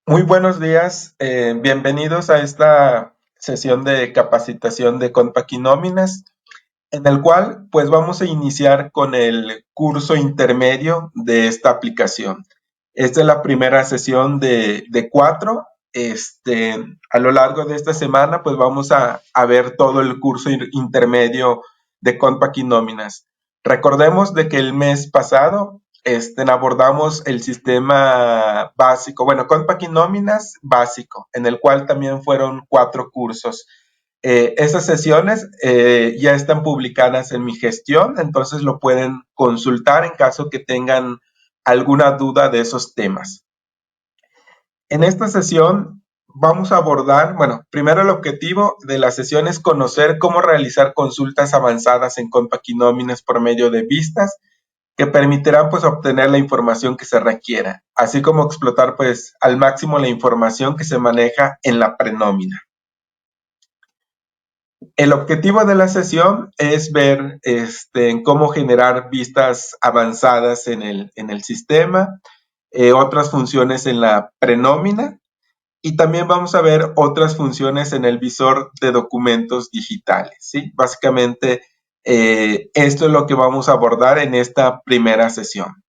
Muy buenos días, bienvenidos a esta sesión de capacitación de Compact y Nóminas, en el cual pues vamos a iniciar con el curso intermedio de esta aplicación. Esta es la primera sesión de cuatro. A lo largo de esta semana pues vamos a ver todo el curso intermedio de Compact y Nóminas. Recordemos de que el mes pasado abordamos el sistema básico, bueno, Compact y Nóminas básico, en el cual también fueron cuatro cursos. Esas sesiones ya están publicadas en mi gestión, entonces lo pueden consultar en caso que tengan alguna duda de esos temas. En esta sesión vamos a abordar, bueno, primero el objetivo de la sesión es conocer cómo realizar consultas avanzadas en Compact y Nóminas por medio de vistas que permitirán pues obtener la información que se requiera, así como explotar pues al máximo la información que se maneja en la prenómina. El objetivo de la sesión es ver cómo generar vistas avanzadas en el sistema, otras funciones en la prenómina y también vamos a ver otras funciones en el visor de documentos digitales, ¿sí? Básicamente, esto es lo que vamos a abordar en esta primera sesión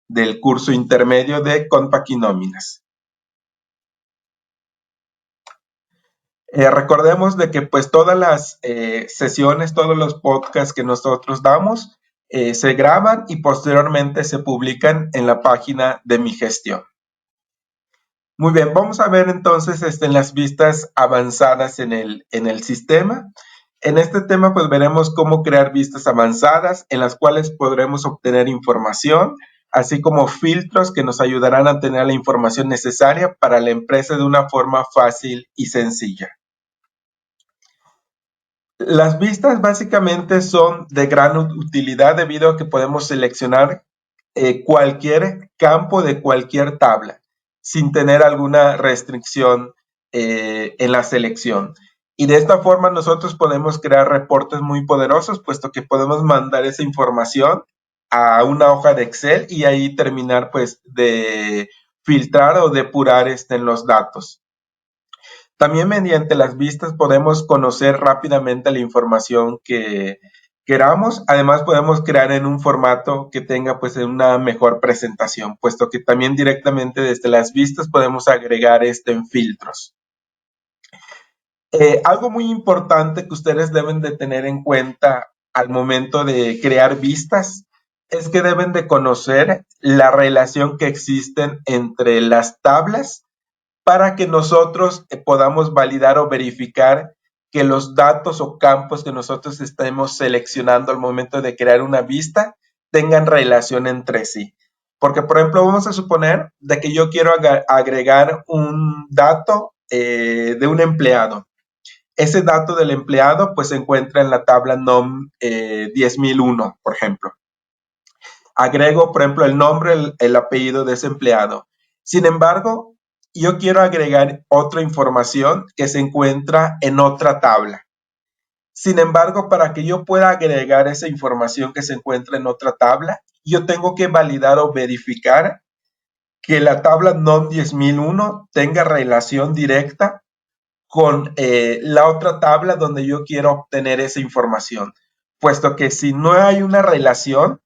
del curso intermedio de Compact y Nóminas. Recordemos de que pues todas las sesiones, todos los podcasts que nosotros damos se graban y posteriormente se publican en la página de mi gestión. Muy bien, vamos a ver entonces las vistas avanzadas en el sistema. En este tema pues veremos cómo crear vistas avanzadas en las cuales podremos obtener información, así como filtros que nos ayudarán a tener la información necesaria para la empresa de una forma fácil y sencilla. Las vistas básicamente son de gran utilidad debido a que podemos seleccionar cualquier campo de cualquier tabla sin tener alguna restricción en la selección. Y de esta forma nosotros podemos crear reportes muy poderosos, puesto que podemos mandar esa información a una hoja de Excel y ahí terminar pues de filtrar o depurar los datos. También mediante las vistas podemos conocer rápidamente la información que queramos. Además podemos crear en un formato que tenga pues una mejor presentación, puesto que también directamente desde las vistas podemos agregar en filtros. Algo muy importante que ustedes deben de tener en cuenta al momento de crear vistas es que deben de conocer la relación que existen entre las tablas para que nosotros podamos validar o verificar que los datos o campos que nosotros estemos seleccionando al momento de crear una vista tengan relación entre sí. Porque, por ejemplo, vamos a suponer de que yo quiero agregar un dato de un empleado. Ese dato del empleado pues se encuentra en la tabla NOM 10.001, por ejemplo. Agrego, por ejemplo, el nombre, el apellido de ese empleado. Sin embargo, yo quiero agregar otra información que se encuentra en otra tabla. Sin embargo, para que yo pueda agregar esa información que se encuentra en otra tabla, yo tengo que validar o verificar que la tabla NOM 10.001 tenga relación directa con la otra tabla donde yo quiero obtener esa información, puesto que si no hay una relación,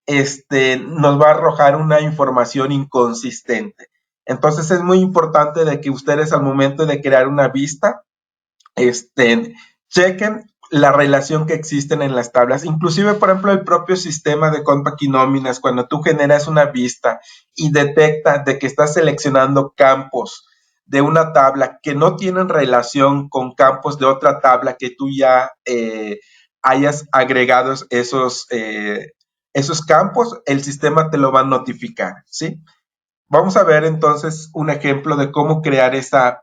nos va a arrojar una información inconsistente. Entonces es muy importante de que ustedes al momento de crear una vista, chequen la relación que existen en las tablas. Inclusive, por ejemplo, el propio sistema de Compact y Nóminas, cuando tú generas una vista y detecta de que estás seleccionando campos de una tabla que no tienen relación con campos de otra tabla que tú ya hayas agregado esos campos, el sistema te lo va a notificar, ¿sí? Vamos a ver entonces un ejemplo de cómo crear esa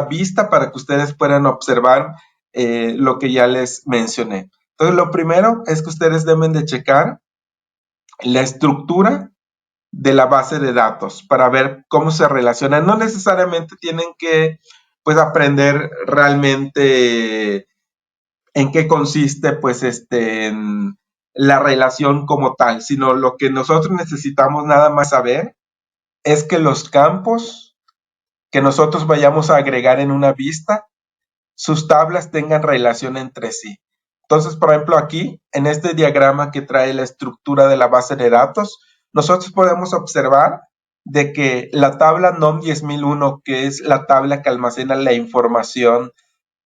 vista para que ustedes puedan observar lo que ya les mencioné. Entonces, lo primero es que ustedes deben de checar la estructura de la base de datos para ver cómo se relacionan. No necesariamente tienen que pues aprender realmente en qué consiste pues en la relación como tal, sino lo que nosotros necesitamos nada más saber es que los campos que nosotros vayamos a agregar en una vista, sus tablas tengan relación entre sí. Entonces, por ejemplo, aquí, en este diagrama que trae la estructura de la base de datos, nosotros podemos observar de que la tabla NOM 10001, que es la tabla que almacena la información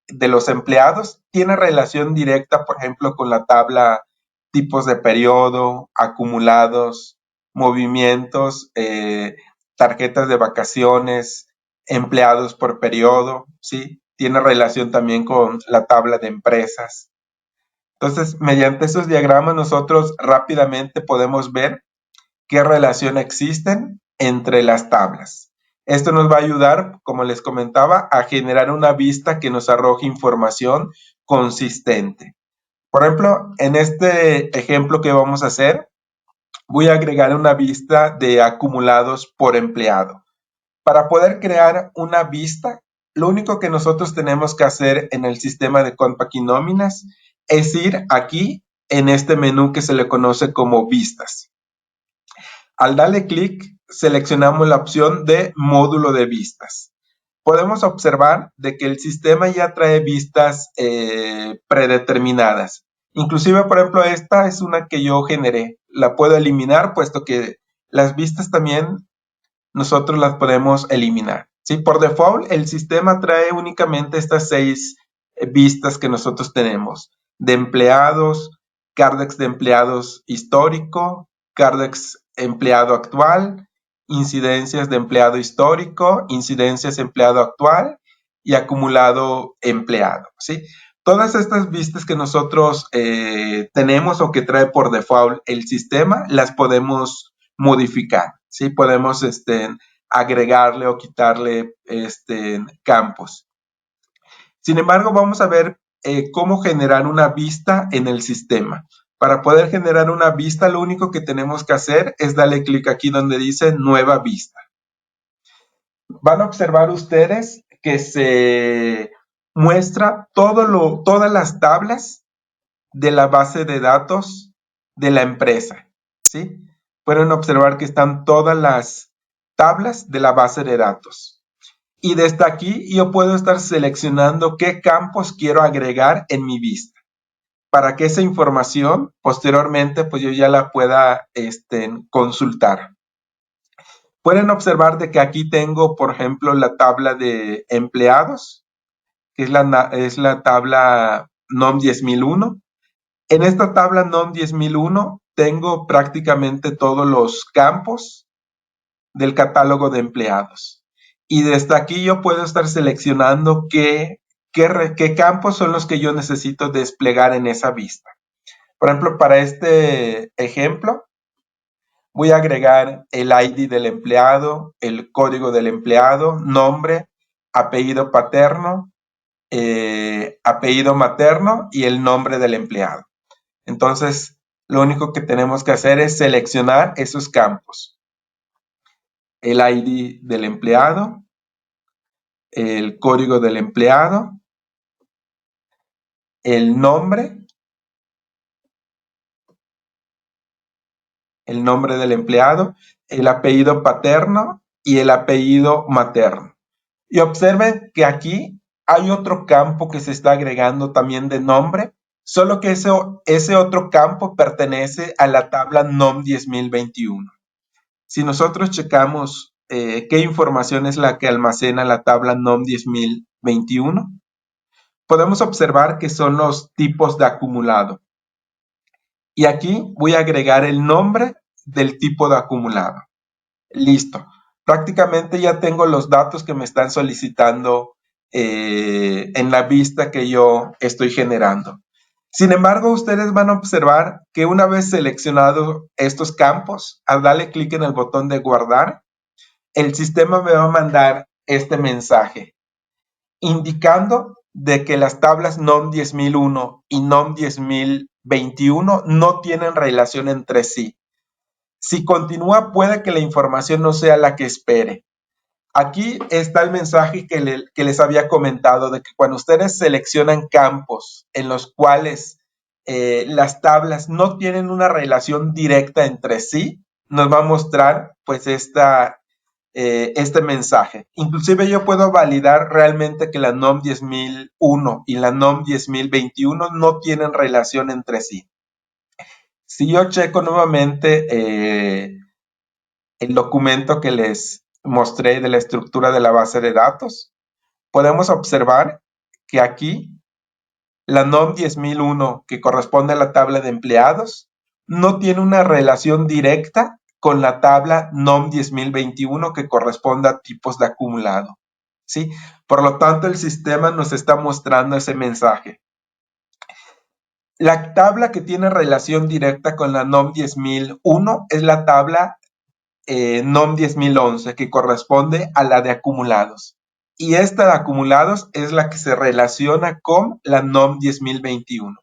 de los empleados, tiene relación directa, por ejemplo, con la tabla tipos de periodo, acumulados, movimientos, tarjetas de vacaciones, empleados por periodo, ¿sí? Tiene relación también con la tabla de empresas. Entonces, mediante esos diagramas nosotros rápidamente podemos ver qué relación existen entre las tablas. Esto nos va a ayudar, como les comentaba, a generar una vista que nos arroje información consistente. Por ejemplo, en este ejemplo que vamos a hacer, voy a agregar una vista de acumulados por empleado. Para poder crear una vista, lo único que nosotros tenemos que hacer en el sistema de Compact y Nóminas es ir aquí en este menú que se le conoce como vistas. Al darle clic, seleccionamos la opción de módulo de vistas. Podemos observar de que el sistema ya trae vistas predeterminadas. Inclusive, por ejemplo, esta es una que yo generé. La puedo eliminar puesto que las vistas también nosotros las podemos eliminar. ¿Sí? Por default, el sistema trae únicamente estas 6 vistas que nosotros tenemos. De empleados, Cardex de empleados histórico, Cardex empleado actual, incidencias de empleado histórico, incidencias empleado actual y acumulado empleado. ¿Sí? Todas estas vistas que nosotros tenemos o que trae por default el sistema, las podemos modificar. ¿Sí? Podemos agregarle o quitarle campos. Sin embargo, vamos a ver cómo generar una vista en el sistema. Para poder generar una vista, lo único que tenemos que hacer es darle clic aquí donde dice nueva vista. Van a observar ustedes que se muestra todas las tablas de la base de datos de la empresa. ¿Sí? Pueden observar que están todas las tablas de la base de datos. Y desde aquí yo puedo estar seleccionando qué campos quiero agregar en mi vista para que esa información posteriormente pues yo ya la pueda consultar. Pueden observar de que aquí tengo, por ejemplo, la tabla de empleados, que es la tabla NOM 10001. En esta tabla NOM 10001 tengo prácticamente todos los campos del catálogo de empleados. Y desde aquí yo puedo estar seleccionando qué campos son los que yo necesito desplegar en esa vista. Por ejemplo, para este ejemplo, voy a agregar el ID del empleado, el código del empleado, nombre, apellido paterno, apellido materno y el nombre del empleado. Entonces, lo único que tenemos que hacer es seleccionar esos campos. El ID del empleado, el código del empleado, el nombre del empleado, el apellido paterno y el apellido materno. Y observen que aquí hay otro campo que se está agregando también de nombre, solo que ese otro campo pertenece a la tabla NOM 10021. Si nosotros checamos qué información es la que almacena la tabla NOM 10021, podemos observar que son los tipos de acumulado. Y aquí voy a agregar el nombre del tipo de acumulado. Listo. Prácticamente ya tengo los datos que me están solicitando en la vista que yo estoy generando. Sin embargo, ustedes van a observar que una vez seleccionados estos campos, al darle clic en el botón de guardar, el sistema me va a mandar este mensaje indicando de que las tablas NOM 10001 y NOM 10021 no tienen relación entre sí. Si continúa, puede que la información no sea la que espere. Aquí está el mensaje que les había comentado de que cuando ustedes seleccionan campos en los cuales las tablas no tienen una relación directa entre sí, nos va a mostrar pues este mensaje. Inclusive yo puedo validar realmente que la NOM 10001 y la NOM 10021 no tienen relación entre sí. Si yo checo nuevamente el documento que les mostré de la estructura de la base de datos, podemos observar que aquí la NOM 10001, que corresponde a la tabla de empleados, no tiene una relación directa con la tabla NOM 10021 que corresponde a tipos de acumulado. ¿Sí? Por lo tanto, el sistema nos está mostrando ese mensaje. La tabla que tiene relación directa con la NOM 10001 es la tabla NOM 10011, que corresponde a la de acumulados. Y esta de acumulados es la que se relaciona con la NOM 10021.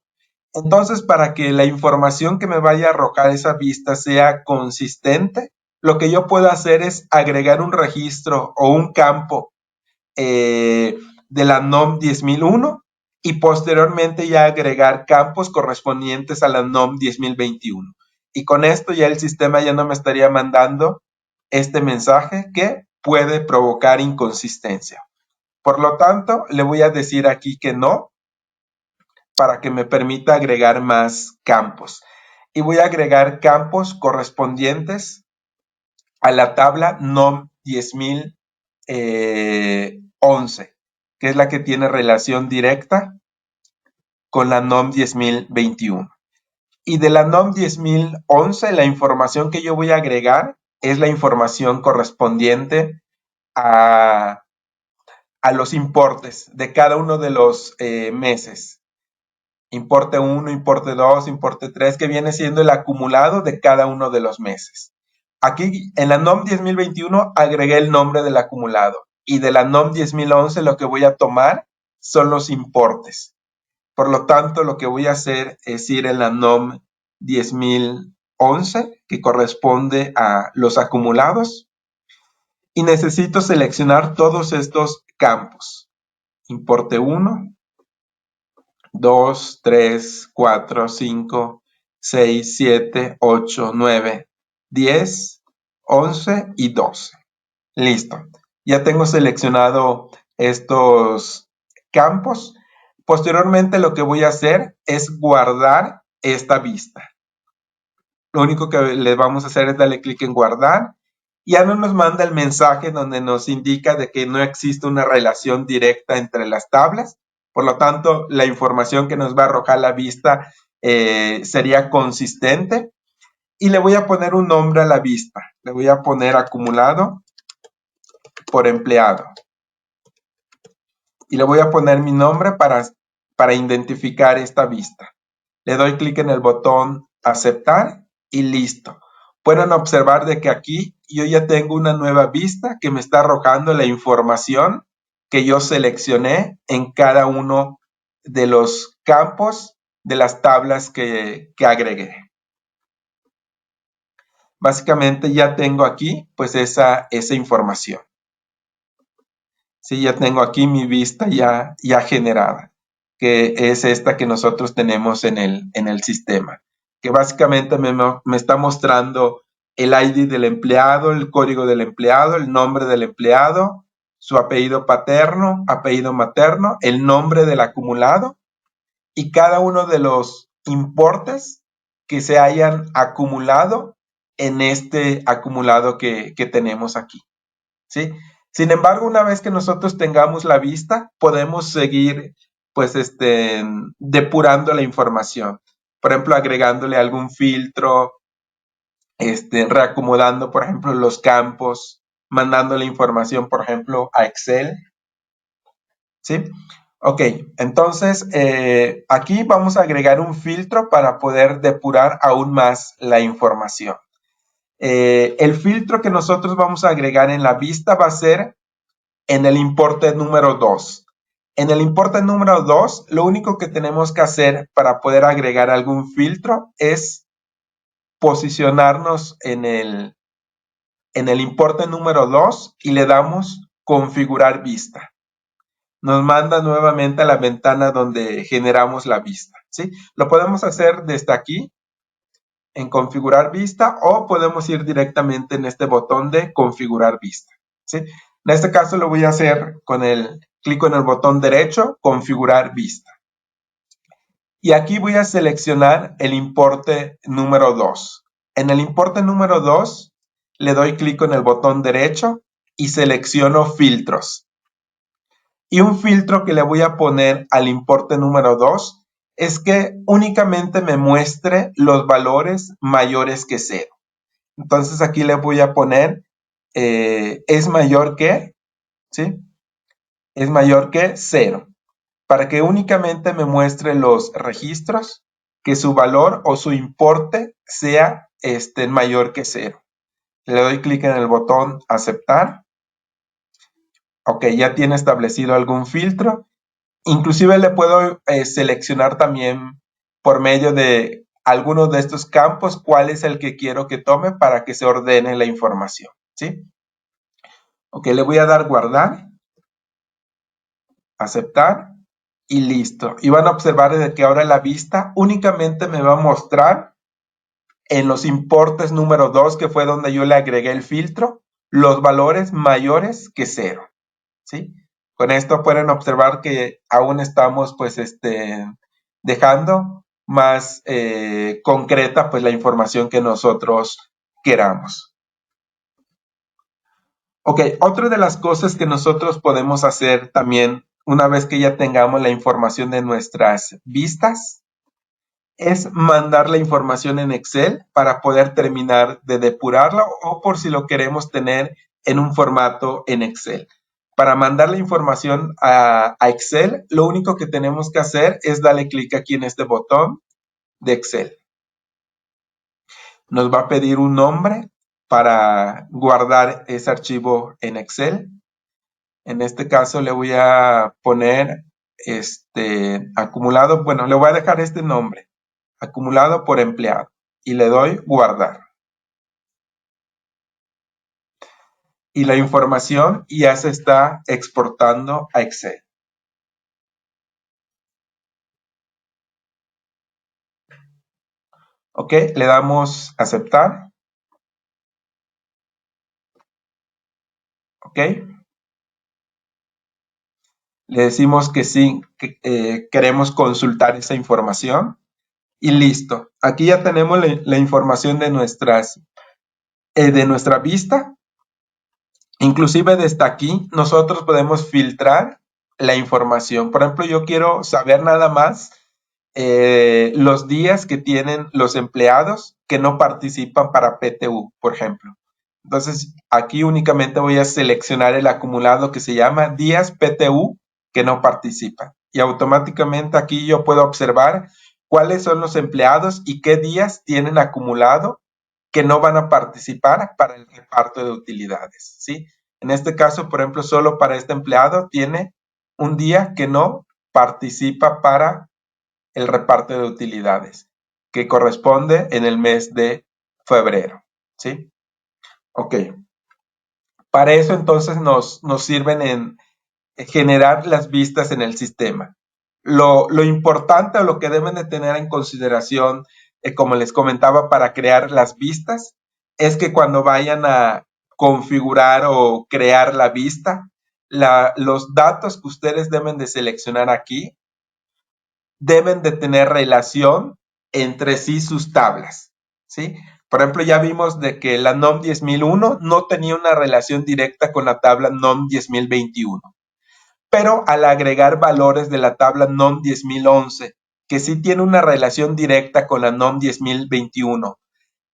Entonces, para que la información que me vaya a arrojar esa vista sea consistente, lo que yo puedo hacer es agregar un registro o un campo de la NOM 10001 y posteriormente ya agregar campos correspondientes a la NOM 10021. Y con esto ya el sistema ya no me estaría mandando este mensaje que puede provocar inconsistencia. Por lo tanto, le voy a decir aquí que no, para que me permita agregar más campos. Y voy a agregar campos correspondientes a la tabla NOM 10011, que es la que tiene relación directa con la NOM 10021. Y de la NOM 10011, la información que yo voy a agregar es la información correspondiente a los importes de cada uno de los meses. Importe 1, importe 2, importe 3, que viene siendo el acumulado de cada uno de los meses. Aquí en la NOM 10021 agregué el nombre del acumulado y de la NOM 10011 lo que voy a tomar son los importes. Por lo tanto, lo que voy a hacer es ir en la NOM 10011, que corresponde a los acumulados, y necesito seleccionar todos estos campos. Importe 1, 2, 3, 4, 5, 6, 7, 8, 9, 10, 11 y 12. Listo. Ya tengo seleccionado estos campos. Posteriormente lo que voy a hacer es guardar esta vista. Lo único que le vamos a hacer es darle clic en guardar. Ya no nos manda el mensaje donde nos indica de que no existe una relación directa entre las tablas. Por lo tanto, la información que nos va a arrojar la vista sería consistente. Y le voy a poner un nombre a la vista. Le voy a poner acumulado por empleado. Y le voy a poner mi nombre para identificar esta vista. Le doy clic en el botón aceptar y listo. Pueden observar de que aquí yo ya tengo una nueva vista que me está arrojando la información que yo seleccioné en cada uno de los campos de las tablas que agregué. Básicamente ya tengo aquí pues esa información. Sí, ya tengo aquí mi vista ya generada, que es esta que nosotros tenemos en el sistema, que básicamente me está mostrando el ID del empleado, el código del empleado, el nombre del empleado, su apellido paterno, apellido materno, el nombre del acumulado y cada uno de los importes que se hayan acumulado en este acumulado que tenemos aquí, ¿sí? Sin embargo, una vez que nosotros tengamos la vista, podemos seguir, pues, depurando la información. Por ejemplo, agregándole algún filtro, reacomodando, por ejemplo, los campos, mandando la información, por ejemplo, a Excel, ¿sí? Ok, entonces aquí vamos a agregar un filtro para poder depurar aún más la información. El filtro que nosotros vamos a agregar en la vista va a ser en el importe número 2. En el importe número 2, lo único que tenemos que hacer para poder agregar algún filtro es posicionarnos en el importe número 2 y le damos configurar vista. Nos manda nuevamente a la ventana donde generamos la vista, ¿sí? Lo podemos hacer desde aquí en configurar vista o podemos ir directamente en este botón de configurar vista. ¿sí? En este caso lo voy a hacer con clico en el botón derecho, configurar vista. Y aquí voy a seleccionar el importe número 2. En el importe número 2 le doy clic en el botón derecho y selecciono filtros. Y un filtro que le voy a poner al importe número 2 es que únicamente me muestre los valores mayores que 0. Entonces aquí le voy a poner es mayor que, ¿sí? Es mayor que 0, para que únicamente me muestre los registros que su valor o su importe sea mayor que 0. Le doy clic en el botón aceptar. Ok, ya tiene establecido algún filtro. Inclusive le puedo seleccionar también por medio de algunos de estos campos cuál es el que quiero que tome para que se ordene la información, ¿sí? Ok, le voy a dar guardar, aceptar y listo. Y van a observar de que ahora la vista únicamente me va a mostrar en los importes número 2, que fue donde yo le agregué el filtro, los valores mayores que 0, ¿sí? Con esto pueden observar que aún estamos pues dejando más concreta pues la información que nosotros queramos. Ok, otra de las cosas que nosotros podemos hacer también una vez que ya tengamos la información de nuestras vistas es mandar la información en Excel para poder terminar de depurarla o por si lo queremos tener en un formato en Excel. Para mandar la información a Excel, lo único que tenemos que hacer es darle clic aquí en este botón de Excel. Nos va a pedir un nombre para guardar ese archivo en Excel. En este caso le voy a poner acumulado, bueno, le voy a dejar este nombre, acumulado por empleado, y le doy guardar. Y la información ya se está exportando a Excel. Ok, le damos aceptar. Ok, le decimos que sí, que queremos consultar esa información y listo. Aquí ya tenemos la información de nuestra vista. Inclusive desde aquí nosotros podemos filtrar la información. Por ejemplo, yo quiero saber nada más los días que tienen los empleados que no participan para PTU, por ejemplo. Entonces, aquí únicamente voy a seleccionar el acumulado que se llama días PTU que no participan. Y automáticamente aquí yo puedo observar cuáles son los empleados y qué días tienen acumulado que no van a participar para el reparto de utilidades, ¿sí? En este caso, por ejemplo, solo para este empleado tiene un día que no participa para el reparto de utilidades, que corresponde en el mes de febrero, ¿sí? Ok. Para eso entonces nos sirven en generar las vistas en el sistema. Lo importante o lo que deben de tener en consideración, como les comentaba, para crear las vistas, es que cuando vayan a configurar o crear la vista, los datos que ustedes deben de seleccionar aquí deben de tener relación entre sí sus tablas, ¿sí? Por ejemplo, ya vimos de que la NOM 10001 no tenía una relación directa con la tabla NOM 10021, pero al agregar valores de la tabla NOM 10011, que sí tiene una relación directa con la NOM 10021,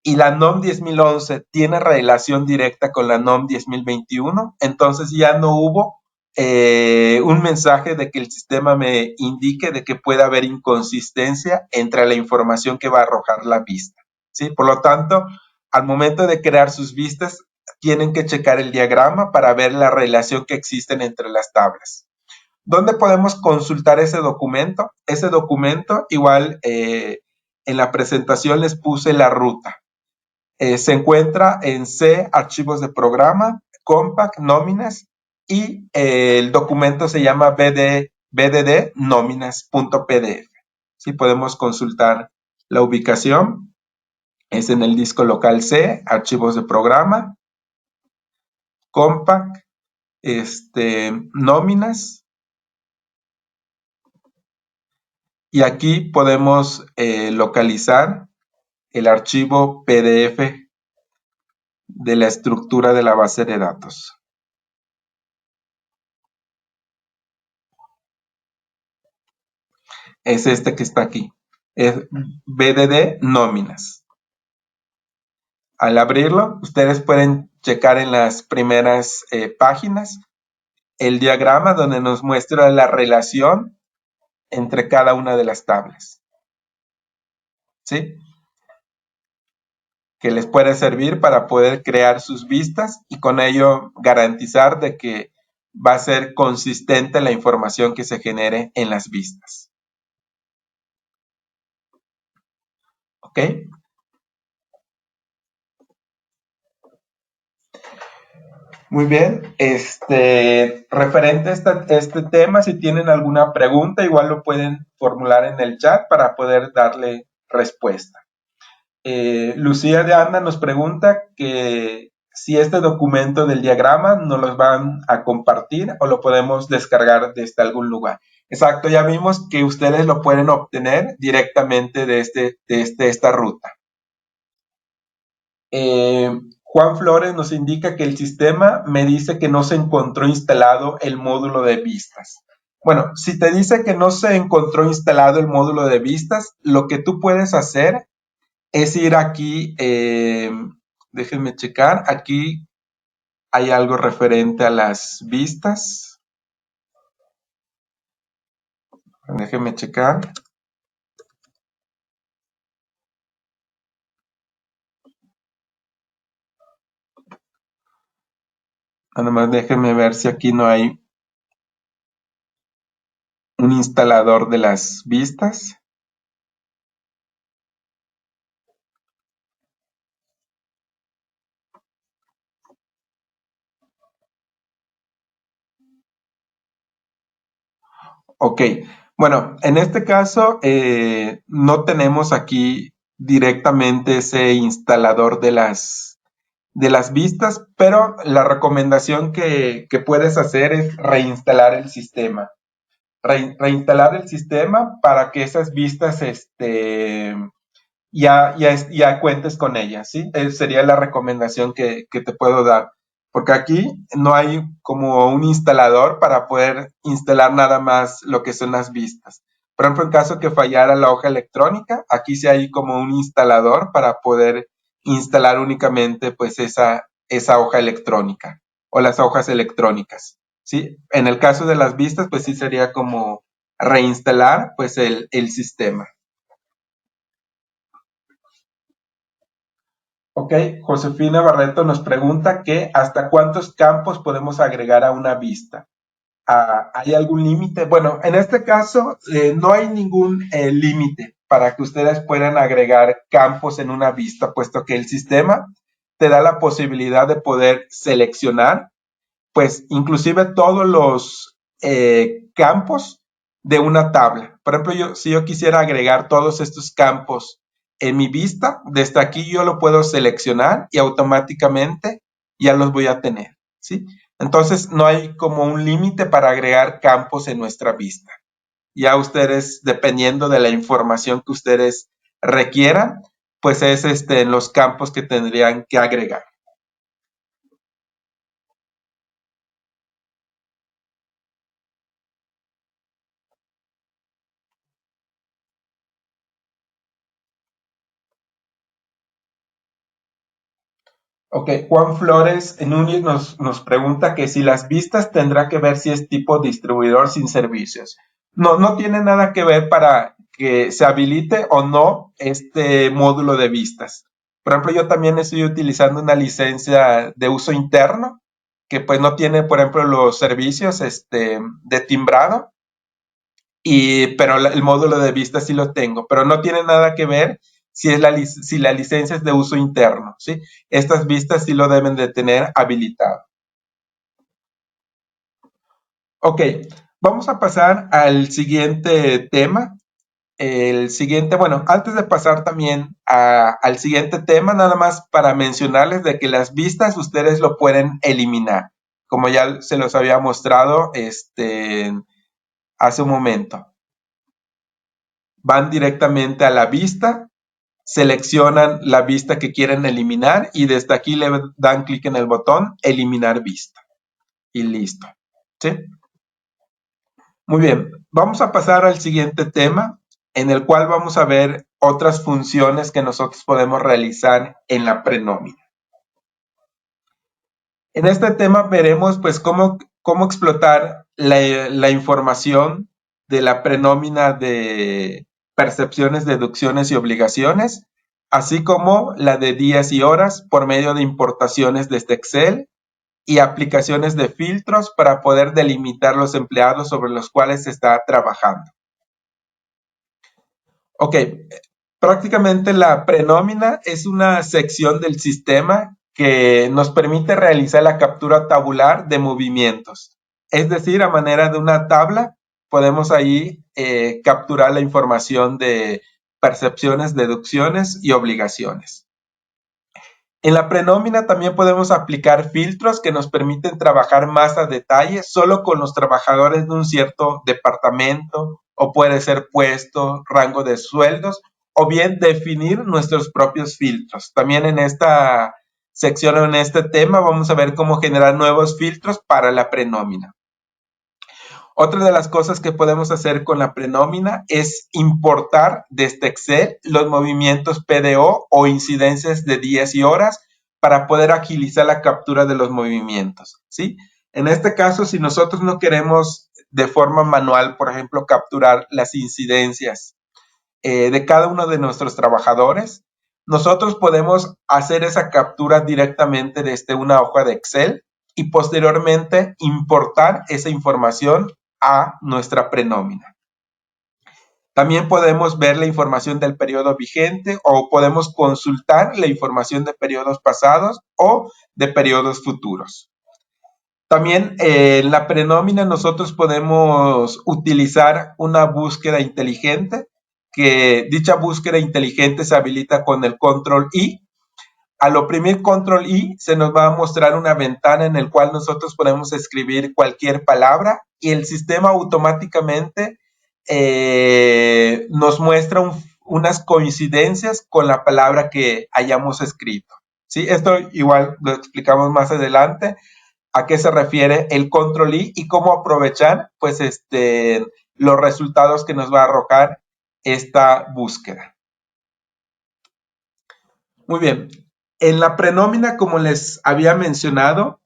y la NOM 10011 tiene relación directa con la NOM 10021, entonces ya no hubo un mensaje de que el sistema me indique de que puede haber inconsistencia entre la información que va a arrojar la vista, ¿sí? Por lo tanto, al momento de crear sus vistas, tienen que checar el diagrama para ver la relación que existen entre las tablas. ¿Dónde podemos consultar ese documento? Ese documento, igual en la presentación les puse la ruta. Se encuentra en C, archivos de programa, compact, nóminas, y el documento se llama bdd nóminas.pdf. Sí, podemos consultar la ubicación. Es en el disco local C, archivos de programa. compact, nóminas, y aquí podemos localizar el archivo PDF de la estructura de la base de datos. Es este que está aquí, es BDD nóminas. Al abrirlo, ustedes pueden checar en las primeras páginas el diagrama donde nos muestra la relación entre cada una de las tablas, ¿sí? Que les puede servir para poder crear sus vistas y con ello garantizar de que va a ser consistente la información que se genere en las vistas. ¿Ok? Muy bien. Referente a este tema, si tienen alguna pregunta, igual lo pueden formular en el chat para poder darle respuesta. Lucía de Anda nos pregunta que si este documento del diagrama nos los van a compartir o lo podemos descargar desde algún lugar. Exacto, ya vimos que ustedes lo pueden obtener directamente de esta ruta. Juan Flores nos indica que el sistema me dice que no se encontró instalado el módulo de vistas. Bueno, si te dice que no se encontró instalado el módulo de vistas, lo que tú puedes hacer es ir aquí, déjenme checar, aquí hay algo referente a las vistas. Déjenme checar. Además, déjenme ver si aquí no hay un instalador de las vistas. Ok, bueno, en este caso no tenemos aquí directamente ese instalador de las vistas, pero la recomendación que puedes hacer es reinstalar el sistema. Reinstalar el sistema para que esas vistas ya cuentes con ellas, ¿sí? Esa sería la recomendación que te puedo dar. Porque aquí no hay como un instalador para poder instalar nada más lo que son las vistas. Por ejemplo, en caso que fallara la hoja electrónica, aquí sí hay como un instalador para poder instalar únicamente pues esa hoja electrónica o las hojas electrónicas, ¿sí? En el caso de las vistas, pues sí sería como reinstalar pues el sistema. Ok, Josefina Barreto nos pregunta que hasta cuántos campos podemos agregar a una vista. ¿Hay algún límite? Bueno, en este caso no hay ningún límite para que ustedes puedan agregar campos en una vista, puesto que el sistema te da la posibilidad de poder seleccionar, pues inclusive todos los campos de una tabla. Por ejemplo, si yo quisiera agregar todos estos campos en mi vista, desde aquí yo lo puedo seleccionar y automáticamente ya los voy a tener, ¿sí? Entonces no hay como un límite para agregar campos en nuestra vista. Ya ustedes, dependiendo de la información que ustedes requieran, pues es los campos que tendrían que agregar. Ok, Juan Flores Núñez nos pregunta que si las vistas tendrá que ver si es tipo distribuidor sin servicios. No, no tiene nada que ver para que se habilite o no este módulo de vistas. Por ejemplo, yo también estoy utilizando una licencia de uso interno que pues no tiene, por ejemplo, los servicios de timbrado, pero el módulo de vista sí lo tengo, pero no tiene nada que ver si la licencia es de uso interno, ¿sí? Estas vistas sí lo deben de tener habilitado. Ok, vamos a pasar al siguiente tema. el siguiente, bueno, antes de pasar también al siguiente tema, nada más para mencionarles de que las vistas ustedes lo pueden eliminar, como ya se los había mostrado hace un momento. Van directamente a la vista, seleccionan la vista que quieren eliminar y desde aquí le dan clic en el botón eliminar vista y listo. ¿Sí? Muy bien, vamos a pasar al siguiente tema en el cual vamos a ver otras funciones que nosotros podemos realizar en la prenómina. En este tema veremos pues cómo explotar la información de la prenómina de percepciones, deducciones y obligaciones, así como la de días y horas por medio de importaciones desde Excel y aplicaciones de filtros para poder delimitar los empleados sobre los cuales se está trabajando. Ok, prácticamente la prenómina es una sección del sistema que nos permite realizar la captura tabular de movimientos. Es decir, a manera de una tabla, podemos ahí capturar la información de percepciones, deducciones y obligaciones. En la prenómina también podemos aplicar filtros que nos permiten trabajar más a detalle solo con los trabajadores de un cierto departamento o puede ser puesto, rango de sueldos o bien definir nuestros propios filtros. También en esta sección o en este tema vamos a ver cómo generar nuevos filtros para la prenómina. Otra de las cosas que podemos hacer con la prenómina es importar desde Excel los movimientos PDO o incidencias de días y horas para poder agilizar la captura de los movimientos, ¿sí? En este caso, si nosotros no queremos de forma manual, por ejemplo, capturar las incidencias de cada uno de nuestros trabajadores, nosotros podemos hacer esa captura directamente desde una hoja de Excel y posteriormente importar esa información a nuestra prenómina. También podemos ver la información del periodo vigente o podemos consultar la información de periodos pasados o de periodos futuros. También en la prenómina nosotros podemos utilizar una búsqueda inteligente, que dicha búsqueda inteligente se habilita con el control I. Al oprimir control I se nos va a mostrar una ventana en la cual nosotros podemos escribir cualquier palabra y el sistema automáticamente nos muestra unas coincidencias con la palabra que hayamos escrito. ¿Sí? Esto igual lo explicamos más adelante, a qué se refiere el control I y cómo aprovechar pues los resultados que nos va a arrojar esta búsqueda. Muy bien. En la prenómina, como les había mencionado,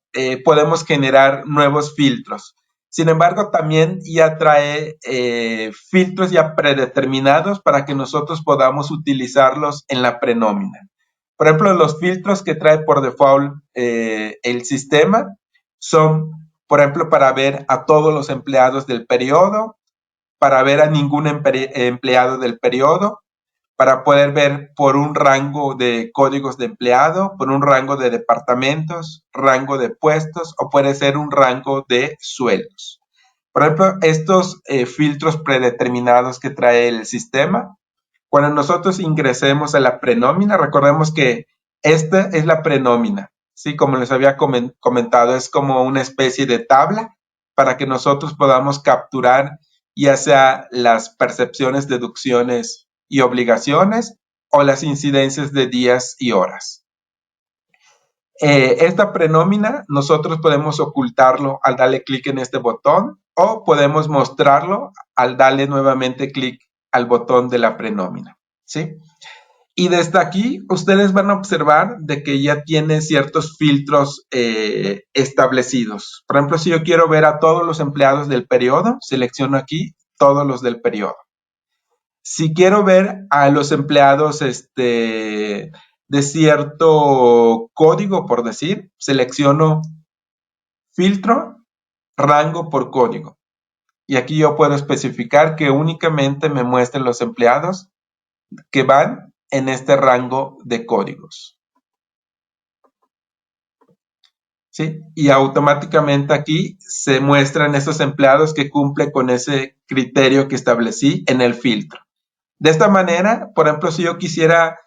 podemos generar nuevos filtros. Sin embargo, también ya trae filtros ya predeterminados para que nosotros podamos utilizarlos en la prenómina. Por ejemplo, los filtros que trae por default el sistema son, por ejemplo, para ver a todos los empleados del periodo, para ver a ningún empleado del periodo, para poder ver por un rango de códigos de empleado, por un rango de departamentos, rango de puestos o puede ser un rango de sueldos. Por ejemplo, estos filtros predeterminados que trae el sistema, cuando nosotros ingresemos a la prenómina, recordemos que esta es la prenómina, ¿sí? Como les había comentado, es como una especie de tabla para que nosotros podamos capturar ya sea las percepciones, deducciones y obligaciones o las incidencias de días y horas. Esta prenómina nosotros podemos ocultarlo al darle clic en este botón o podemos mostrarlo al darle nuevamente clic al botón de la prenómina, ¿sí? Y desde aquí ustedes van a observar de que ya tiene ciertos filtros establecidos. Por ejemplo, si yo quiero ver a todos los empleados del periodo, selecciono aquí todos los del periodo. Si quiero ver a los empleados de cierto código, por decir, selecciono filtro, rango por código. Y aquí yo puedo especificar que únicamente me muestren los empleados que van en este rango de códigos. ¿Sí? Y automáticamente aquí se muestran esos empleados que cumplen con ese criterio que establecí en el filtro. De esta manera, por ejemplo, si yo quisiera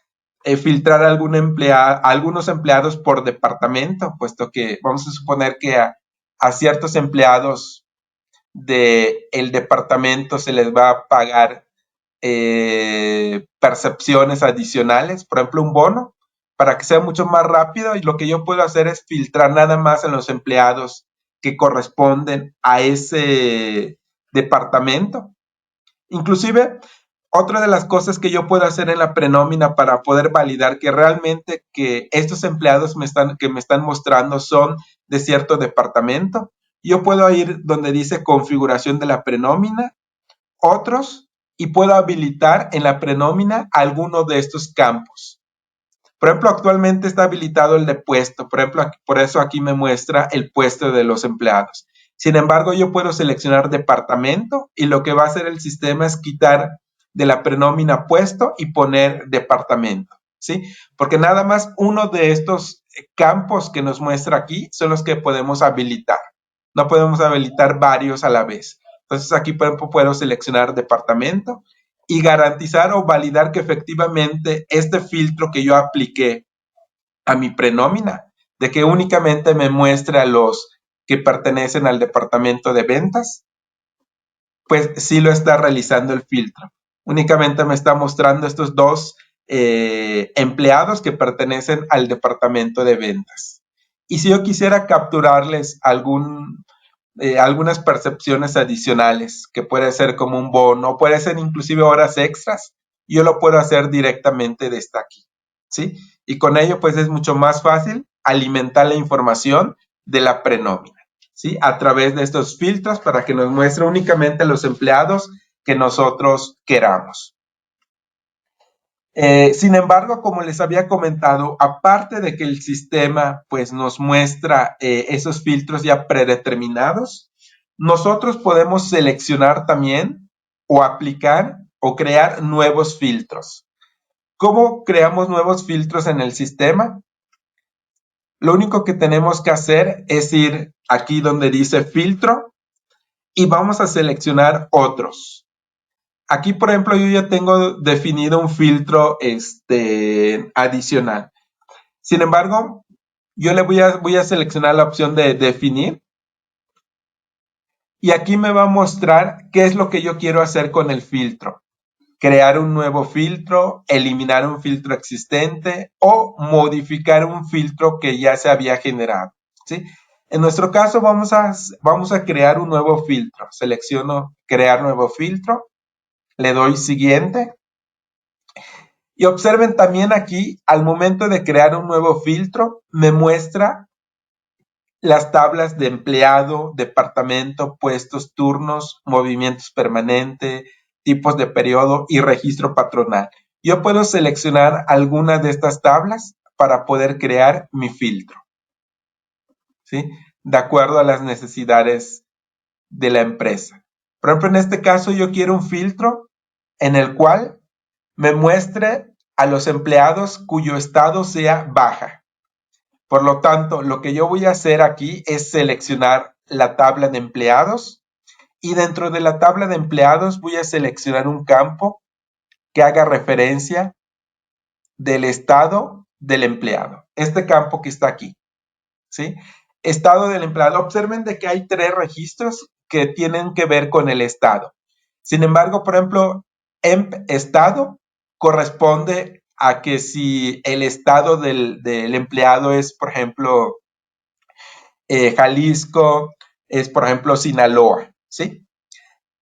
filtrar a algunos empleados por departamento, puesto que vamos a suponer que a ciertos empleados del departamento se les va a pagar percepciones adicionales, por ejemplo, un bono, para que sea mucho más rápido, y lo que yo puedo hacer es filtrar nada más a los empleados que corresponden a ese departamento. Inclusive, otra de las cosas que yo puedo hacer en la prenómina para poder validar que realmente que estos empleados que me están mostrando son de cierto departamento, yo puedo ir donde dice configuración de la prenómina, otros, y puedo habilitar en la prenómina alguno de estos campos. Por ejemplo, actualmente está habilitado el de puesto. Por ejemplo, por eso aquí me muestra el puesto de los empleados. Sin embargo, yo puedo seleccionar departamento, y lo que va a hacer el sistema es quitar de la prenómina puesto y poner departamento, ¿sí? Porque nada más uno de estos campos que nos muestra aquí son los que podemos habilitar. No podemos habilitar varios a la vez. Entonces aquí, por ejemplo, puedo seleccionar departamento y garantizar o validar que efectivamente este filtro que yo apliqué a mi prenómina, de que únicamente me muestre a los que pertenecen al departamento de ventas, pues sí lo está realizando el filtro. Únicamente me está mostrando estos dos empleados que pertenecen al departamento de ventas. Y si yo quisiera capturarles algunas percepciones adicionales, que puede ser como un bono, puede ser inclusive horas extras, yo lo puedo hacer directamente desde aquí, ¿sí? Y con ello, pues es mucho más fácil alimentar la información de la prenómina, ¿sí? A través de estos filtros para que nos muestre únicamente los empleados que nosotros queramos. Sin embargo, como les había comentado, aparte de que el sistema pues nos muestra esos filtros ya predeterminados, nosotros podemos seleccionar también o aplicar o crear nuevos filtros. ¿Cómo creamos nuevos filtros en el sistema? Lo único que tenemos que hacer es ir aquí donde dice filtro y vamos a seleccionar otros. Aquí, por ejemplo, yo ya tengo definido un filtro adicional. Sin embargo, yo le voy a seleccionar la opción de definir, y aquí me va a mostrar qué es lo que yo quiero hacer con el filtro. Crear un nuevo filtro, eliminar un filtro existente o modificar un filtro que ya se había generado, ¿sí? En nuestro caso vamos a crear un nuevo filtro. Selecciono crear nuevo filtro, le doy siguiente. Y observen también aquí, al momento de crear un nuevo filtro, me muestra las tablas de empleado, departamento, puestos, turnos, movimientos permanentes, tipos de periodo y registro patronal. Yo puedo seleccionar alguna de estas tablas para poder crear mi filtro, ¿sí? De acuerdo a las necesidades de la empresa. Por ejemplo, en este caso yo quiero un filtro en el cual me muestre a los empleados cuyo estado sea baja. Por lo tanto, lo que yo voy a hacer aquí es seleccionar la tabla de empleados, y dentro de la tabla de empleados voy a seleccionar un campo que haga referencia del estado del empleado. Este campo que está aquí, ¿sí? Estado del empleado. Observen de que hay 3 registros que tienen que ver con el estado. Sin embargo, por ejemplo, estado corresponde a que si el estado del empleado es, por ejemplo, Jalisco, es, por ejemplo, Sinaloa, ¿sí?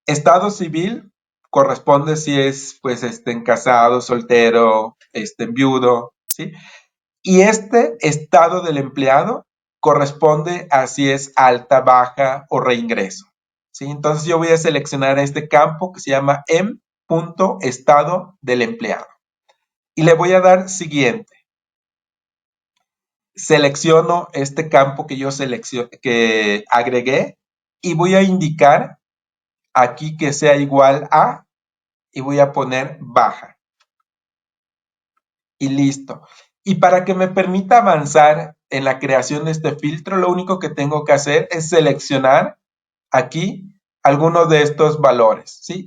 Estado civil corresponde si es, pues, casado, soltero, viudo, ¿sí? Y este estado del empleado corresponde a si es alta, baja o reingreso, ¿sí? Entonces yo voy a seleccionar este campo que se llama estado del empleado y le voy a dar siguiente. Selecciono este campo que agregué, y voy a indicar aquí que sea igual a, y voy a poner baja. Y listo. Y para que me permita avanzar en la creación de este filtro, lo único que tengo que hacer es seleccionar aquí alguno de estos valores, ¿sí?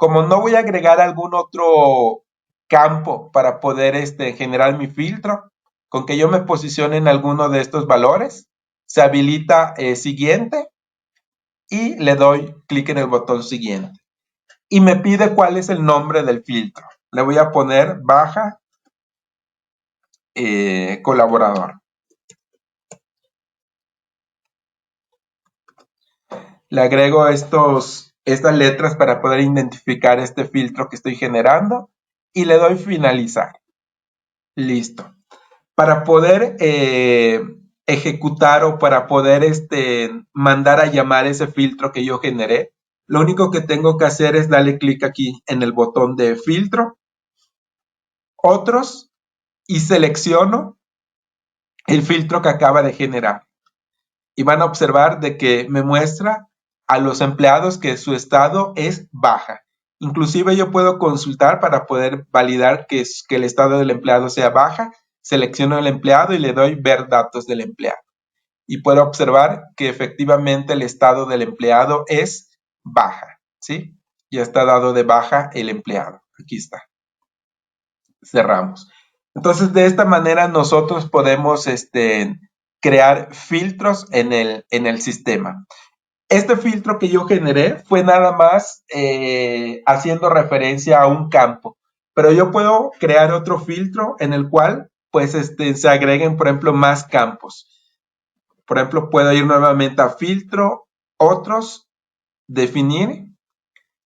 Como no voy a agregar algún otro campo para poder generar mi filtro, con que yo me posicione en alguno de estos valores, se habilita siguiente y le doy clic en el botón siguiente. Y me pide cuál es el nombre del filtro. Le voy a poner baja colaborador. Le agrego estas letras para poder identificar este filtro que estoy generando y le doy finalizar. Listo. Para poder ejecutar o para poder mandar a llamar ese filtro que yo generé, lo único que tengo que hacer es darle clic aquí en el botón de filtro, otros, y selecciono el filtro que acaba de generar. Y van a observar de que me muestra a los empleados que su estado es baja. Inclusive yo puedo consultar para poder validar que el estado del empleado sea baja. Selecciono el empleado y le doy ver datos del empleado. Y puedo observar que efectivamente el estado del empleado es baja, ¿sí? Ya está dado de baja el empleado. Aquí está. Cerramos. Entonces, de esta manera nosotros podemos crear filtros en el sistema. Este filtro que yo generé fue nada más haciendo referencia a un campo, pero yo puedo crear otro filtro en el cual pues se agreguen, por ejemplo, más campos. Por ejemplo, puedo ir nuevamente a filtro, otros, definir,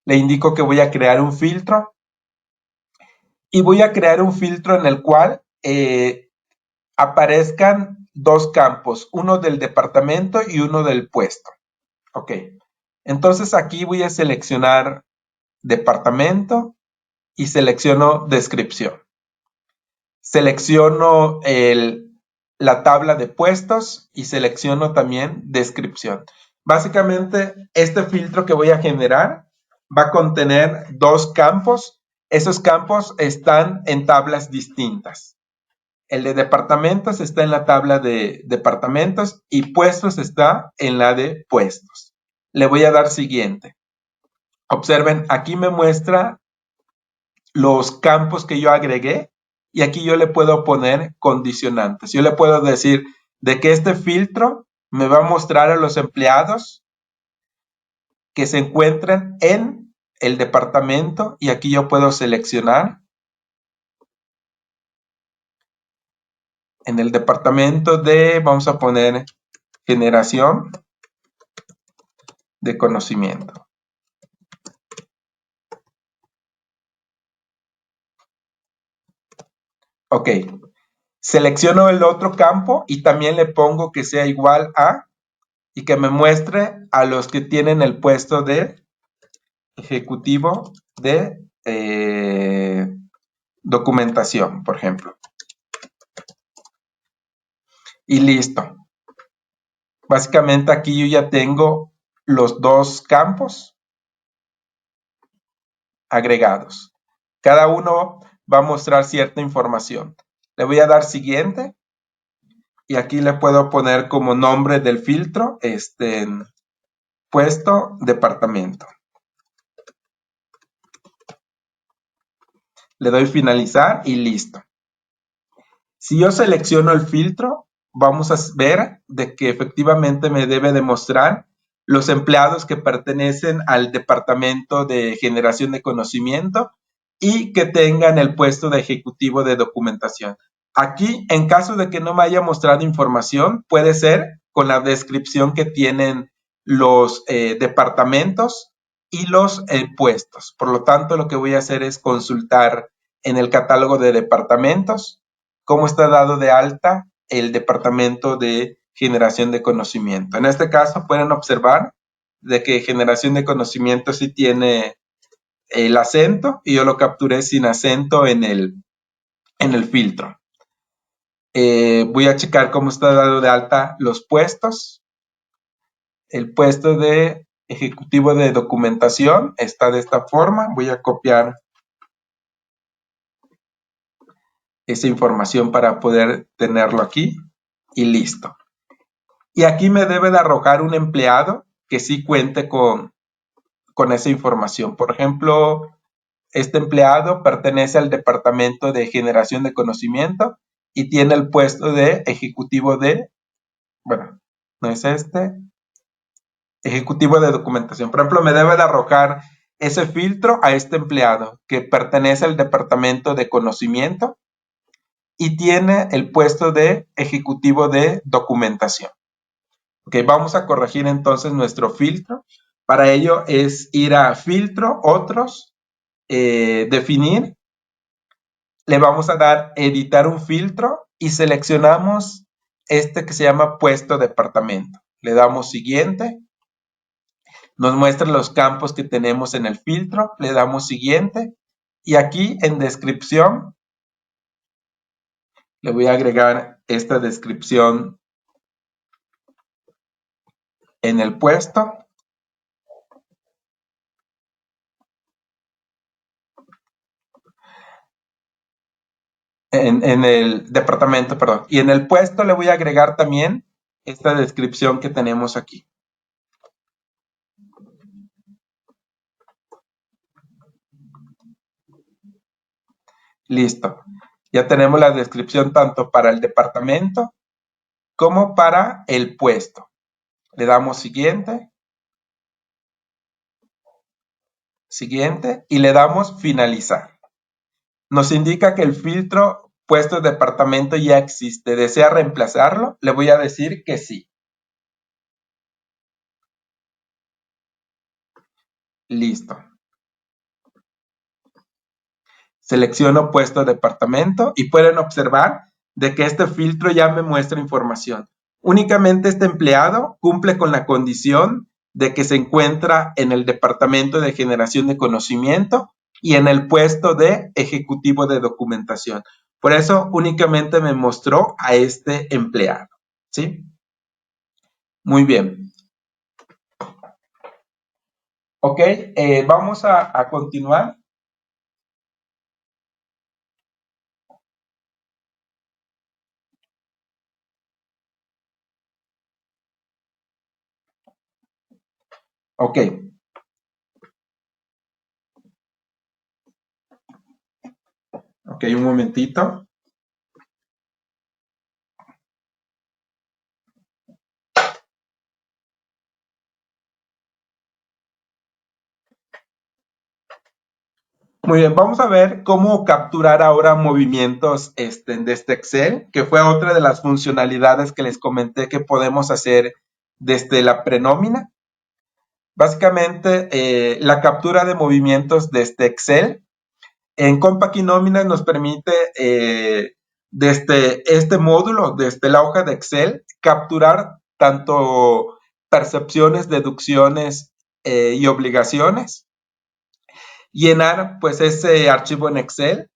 le indico que voy a crear un filtro y voy a crear un filtro en el cual aparezcan dos campos, uno del departamento y uno del puesto. Ok, entonces aquí voy a seleccionar departamento y selecciono descripción. Selecciono la tabla de puestos y selecciono también descripción. Básicamente, este filtro que voy a generar va a contener dos campos. Esos campos están en tablas distintas. El de departamentos está en la tabla de departamentos y puestos está en la de puestos. Le voy a dar siguiente. Observen, aquí me muestra los campos que yo agregué y aquí yo le puedo poner condicionantes. Yo le puedo decir de que este filtro me va a mostrar a los empleados que se encuentran en el departamento y aquí yo puedo seleccionar en el departamento de, vamos a poner generación de conocimiento. Ok, selecciono el otro campo y también le pongo que sea igual a y que me muestre a los que tienen el puesto de ejecutivo de documentación, por ejemplo. Y listo. Básicamente aquí yo ya tengo los dos campos agregados. Cada uno va a mostrar cierta información. Le voy a dar siguiente y aquí le puedo poner como nombre del filtro puesto departamento. Le doy finalizar y listo. Si yo selecciono el filtro, vamos a ver de que efectivamente me debe demostrar los empleados que pertenecen al departamento de generación de conocimiento y que tengan el puesto de ejecutivo de documentación. Aquí, en caso de que no me haya mostrado información, puede ser con la descripción que tienen los departamentos y los puestos. Por lo tanto, lo que voy a hacer es consultar en el catálogo de departamentos cómo está dado de alta el departamento de generación de conocimiento. En este caso pueden observar de que generación de conocimiento sí tiene el acento y yo lo capturé sin acento en el filtro. Voy a checar cómo está dado de alta los puestos. El puesto de ejecutivo de documentación está de esta forma. Voy a copiar esa información para poder tenerlo aquí y listo. Y aquí me debe de arrojar un empleado que sí cuente con con esa información. Por ejemplo, este empleado pertenece al departamento de generación de conocimiento y tiene el puesto de ejecutivo de, bueno, no es este, ejecutivo de documentación. Por ejemplo, me debe de arrojar ese filtro a este empleado que pertenece al departamento de conocimiento y tiene el puesto de ejecutivo de documentación. Ok, vamos a corregir entonces nuestro filtro. Para ello es ir a filtro, otros, definir, le vamos a dar editar un filtro y seleccionamos este que se llama puesto departamento. Le damos siguiente, nos muestra los campos que tenemos en el filtro, le damos siguiente y aquí en descripción le voy a agregar esta descripción en el puesto, en el departamento, perdón, y en el puesto le voy a agregar también esta descripción que tenemos aquí. Listo. Ya tenemos la descripción tanto para el departamento como para el puesto. Le damos siguiente, siguiente y le damos finalizar. Nos indica que el filtro puesto departamento ya existe. ¿Desea reemplazarlo? Le voy a decir que sí. Listo. Selecciono puesto departamento y pueden observar de que este filtro ya me muestra información. Únicamente este empleado cumple con la condición de que se encuentra en el departamento de generación de conocimiento y en el puesto de ejecutivo de documentación. Por eso únicamente me mostró a este empleado. ¿Sí? Muy bien. Ok, vamos a continuar. Ok, ok, un momentito. Muy bien, vamos a ver cómo capturar ahora movimientos de este Excel, que fue otra de las funcionalidades que les comenté que podemos hacer desde la prenómina. Básicamente, la captura de movimientos de este Excel en Compact y Nómina nos permite, desde este módulo, desde la hoja de Excel, capturar tanto percepciones, deducciones y obligaciones, llenar pues ese archivo en Excel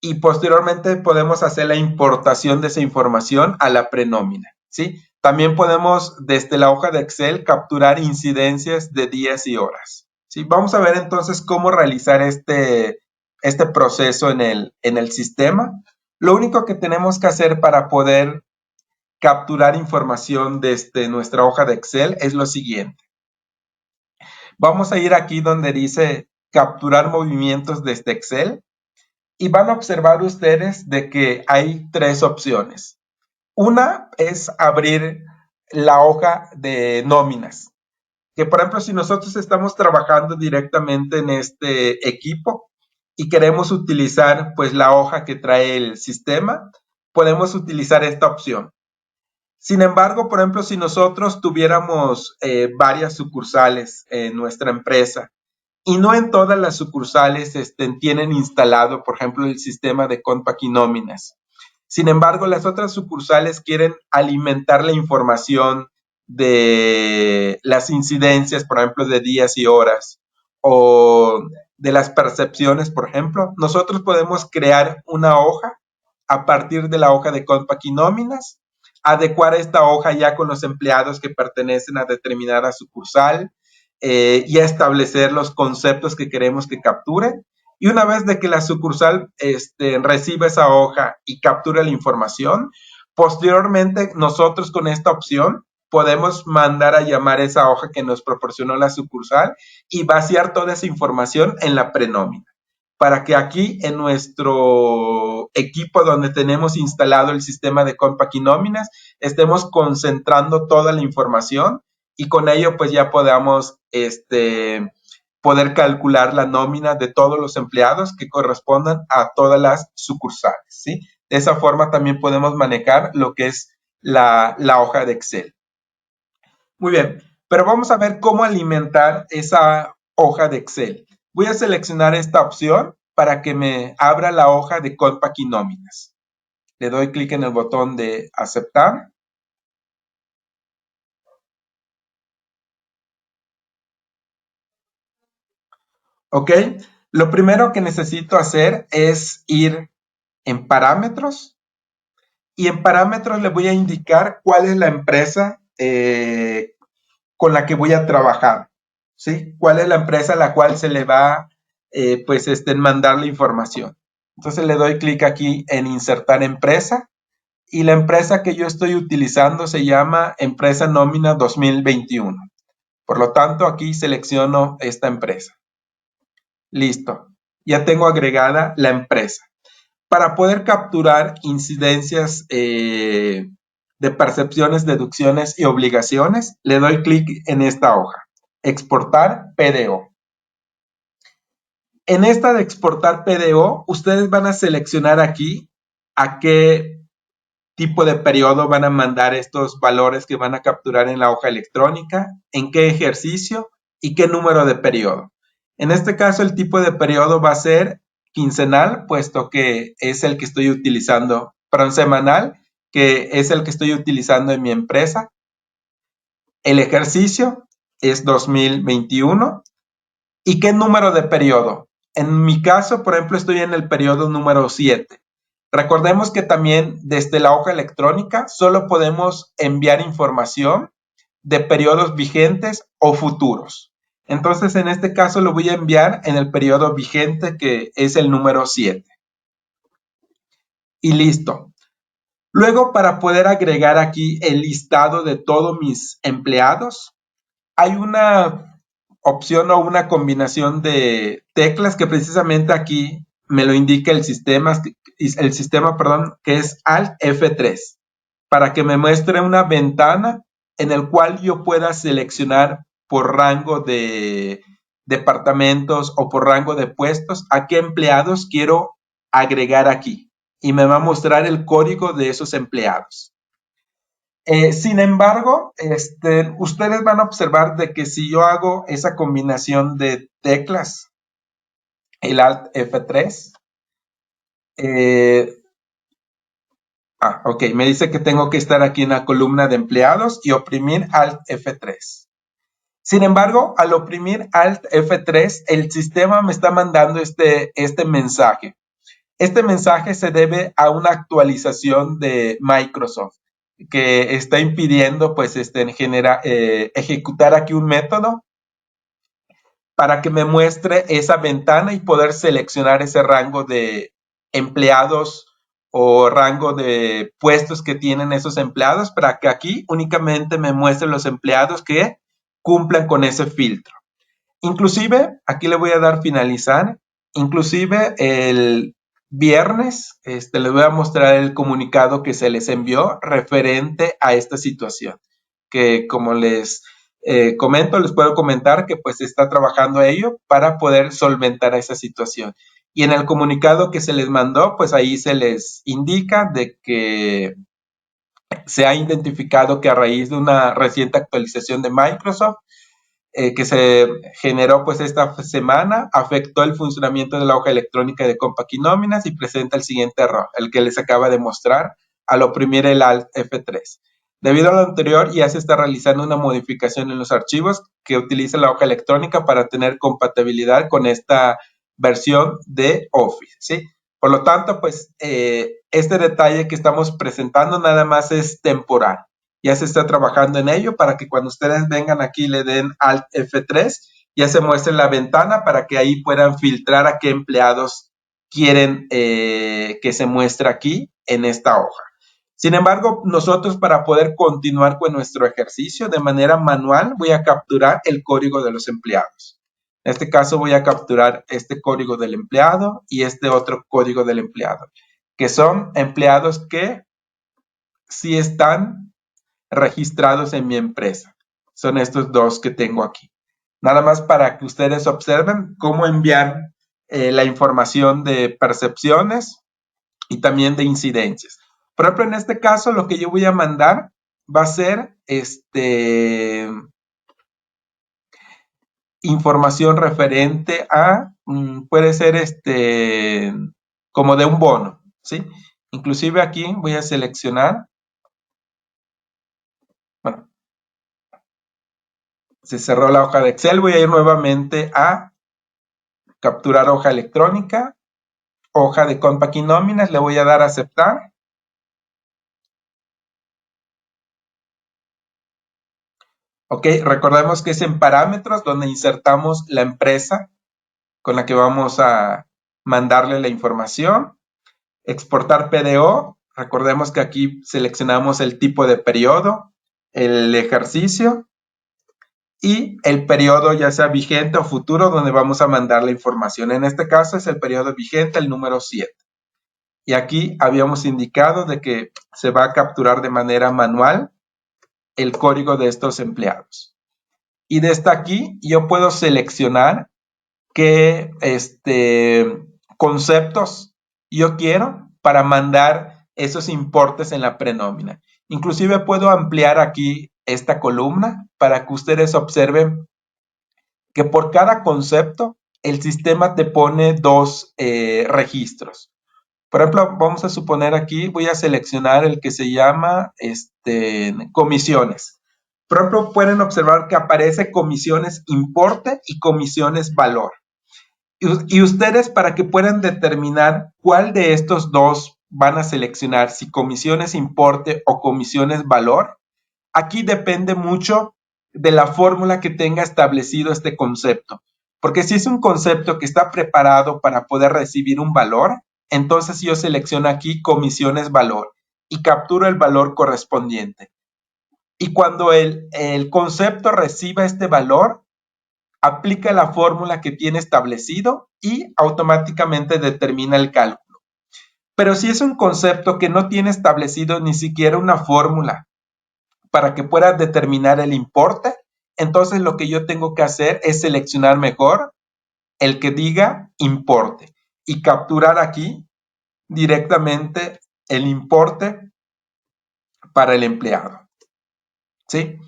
y posteriormente podemos hacer la importación de esa información a la prenómina, ¿sí? También podemos desde la hoja de Excel capturar incidencias de días y horas, ¿sí? Vamos a ver entonces cómo realizar este proceso en el sistema. Lo único que tenemos que hacer para poder capturar información desde nuestra hoja de Excel es lo siguiente. Vamos a ir aquí donde dice capturar movimientos desde Excel y van a observar ustedes de que hay tres opciones. Una es abrir la hoja de nóminas, que por ejemplo si nosotros estamos trabajando directamente en este equipo y queremos utilizar pues la hoja que trae el sistema, podemos utilizar esta opción. Sin embargo, por ejemplo, si nosotros tuviéramos varias sucursales en nuestra empresa y no en todas las sucursales tienen instalado, por ejemplo, el sistema de Compact y nóminas. Sin embargo, las otras sucursales quieren alimentar la información de las incidencias, por ejemplo, de días y horas, o de las percepciones, por ejemplo. Nosotros podemos crear una hoja a partir de la hoja de Compact y nóminas, adecuar esta hoja ya con los empleados que pertenecen a determinada sucursal, y a establecer los conceptos que queremos que capture. Y una vez de que la sucursal reciba esa hoja y capture la información, posteriormente nosotros con esta opción podemos mandar a llamar esa hoja que nos proporcionó la sucursal y vaciar toda esa información en la prenómina, para que aquí en nuestro equipo donde tenemos instalado el sistema de Compact y nóminas, estemos concentrando toda la información y con ello pues ya podamos poder calcular la nómina de todos los empleados que correspondan a todas las sucursales, ¿sí? De esa forma también podemos manejar lo que es la hoja de Excel. Muy bien, pero vamos a ver cómo alimentar esa hoja de Excel. Voy a seleccionar esta opción para que me abra la hoja de Compact y nóminas. Le doy clic en el botón de aceptar. Ok, lo primero que necesito hacer es ir en parámetros y en parámetros le voy a indicar cuál es la empresa con la que voy a trabajar, ¿sí? ¿Cuál es la empresa a la cual se le va mandar la información? Entonces le doy clic aquí en insertar empresa y la empresa que yo estoy utilizando se llama Empresa Nómina 2021. Por lo tanto, aquí selecciono esta empresa. Listo. Ya tengo agregada la empresa. Para poder capturar incidencias de percepciones, deducciones y obligaciones, le doy clic en esta hoja. Exportar PDO. En esta de exportar PDO, ustedes van a seleccionar aquí a qué tipo de periodo van a mandar estos valores que van a capturar en la hoja electrónica, en qué ejercicio y qué número de periodo. En este caso, el tipo de periodo va a ser quincenal, puesto que es el que estoy utilizando, perdón, semanal, que es el que estoy utilizando en mi empresa. El ejercicio es 2021. ¿Y qué número de periodo? En mi caso, por ejemplo, estoy en el periodo número 7. Recordemos que también desde la hoja electrónica solo podemos enviar información de periodos vigentes o futuros. Entonces, en este caso lo voy a enviar en el periodo vigente, que es el número 7. Y listo. Luego, para poder agregar aquí el listado de todos mis empleados, hay una opción o una combinación de teclas que precisamente aquí me lo indica el sistema, que es Alt F3, para que me muestre una ventana en el cual yo pueda seleccionar por rango de departamentos o por rango de puestos a qué empleados quiero agregar aquí. Y me va a mostrar el código de esos empleados. Sin embargo, ustedes van a observar de que si yo hago esa combinación de teclas, el Alt F3, ok, me dice que tengo que estar aquí en la columna de empleados y oprimir Alt F3. Sin embargo, al oprimir Alt F3, el sistema me está mandando este mensaje. Este mensaje se debe a una actualización de Microsoft que está impidiendo pues ejecutar aquí un método para que me muestre esa ventana y poder seleccionar ese rango de empleados o rango de puestos que tienen esos empleados, para que aquí únicamente me muestre los empleados que cumplan con ese filtro. Inclusive, aquí le voy a dar finalizar, inclusive el viernes les voy a mostrar el comunicado que se les envió referente a esta situación, que como les comento, les puedo comentar que pues está trabajando a ello para poder solventar esa situación. Y en el comunicado que se les mandó, pues ahí se les indica de que se ha identificado que a raíz de una reciente actualización de Microsoft, que se generó pues esta semana, afectó el funcionamiento de la hoja electrónica de Compact y nóminas y presenta el siguiente error, el que les acaba de mostrar al oprimir el Alt F3. Debido a lo anterior, ya se está realizando una modificación en los archivos que utiliza la hoja electrónica para tener compatibilidad con esta versión de Office, ¿sí? Por lo tanto, pues este detalle que estamos presentando nada más es temporal. Ya se está trabajando en ello para que cuando ustedes vengan aquí le den Alt F3, ya se muestre la ventana para que ahí puedan filtrar a qué empleados quieren que se muestre aquí en esta hoja. Sin embargo, nosotros para poder continuar con nuestro ejercicio de manera manual, voy a capturar el código de los empleados. En este caso voy a capturar este código del empleado y este otro código del empleado, que son empleados que sí están registrados en mi empresa. Son estos dos que tengo aquí. Nada más para que ustedes observen cómo enviar la información de percepciones y también de incidencias. Por ejemplo, en este caso, lo que yo voy a mandar va a ser información referente a, puede ser como de un bono, ¿sí? Inclusive aquí voy a seleccionar, bueno, se cerró la hoja de Excel, voy a ir nuevamente a capturar hoja electrónica, hoja de Compact y nóminas, le voy a dar a aceptar. Ok, recordemos que es en parámetros donde insertamos la empresa con la que vamos a mandarle la información. Exportar PDO, recordemos que aquí seleccionamos el tipo de periodo, el ejercicio y el periodo ya sea vigente o futuro donde vamos a mandar la información. En este caso es el periodo vigente, el número 7. Y aquí habíamos indicado de que se va a capturar de manera manual el código de estos empleados. Y desde aquí yo puedo seleccionar qué conceptos yo quiero para mandar esos importes en la prenómina. Inclusive puedo ampliar aquí esta columna para que ustedes observen que por cada concepto el sistema te pone dos registros. Por ejemplo, vamos a suponer aquí, voy a seleccionar el que se llama comisiones. Por ejemplo, pueden observar que aparece comisiones importe y comisiones valor. Y ustedes, para que puedan determinar cuál de estos dos van a seleccionar, si comisiones importe o comisiones valor, aquí depende mucho de la fórmula que tenga establecido este concepto. Porque si es un concepto que está preparado para poder recibir un valor, entonces yo selecciono aquí comisiones valor y capturo el valor correspondiente. Y cuando el concepto reciba este valor, aplica la fórmula que tiene establecido y automáticamente determina el cálculo. Pero si es un concepto que no tiene establecido ni siquiera una fórmula para que pueda determinar el importe, entonces lo que yo tengo que hacer es seleccionar mejor el que diga importe y capturar aquí directamente el importe para el empleado. ¿Sí?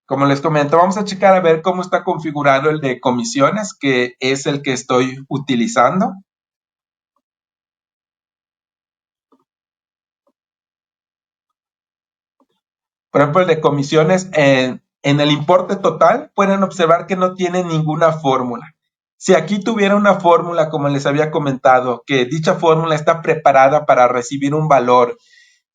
Como les comento, vamos a checar a ver cómo está configurado el de comisiones, que es el que estoy utilizando. Por ejemplo, el de comisiones en el importe total, pueden observar que no tiene ninguna fórmula. Si aquí tuviera una fórmula, como les había comentado, que dicha fórmula está preparada para recibir un valor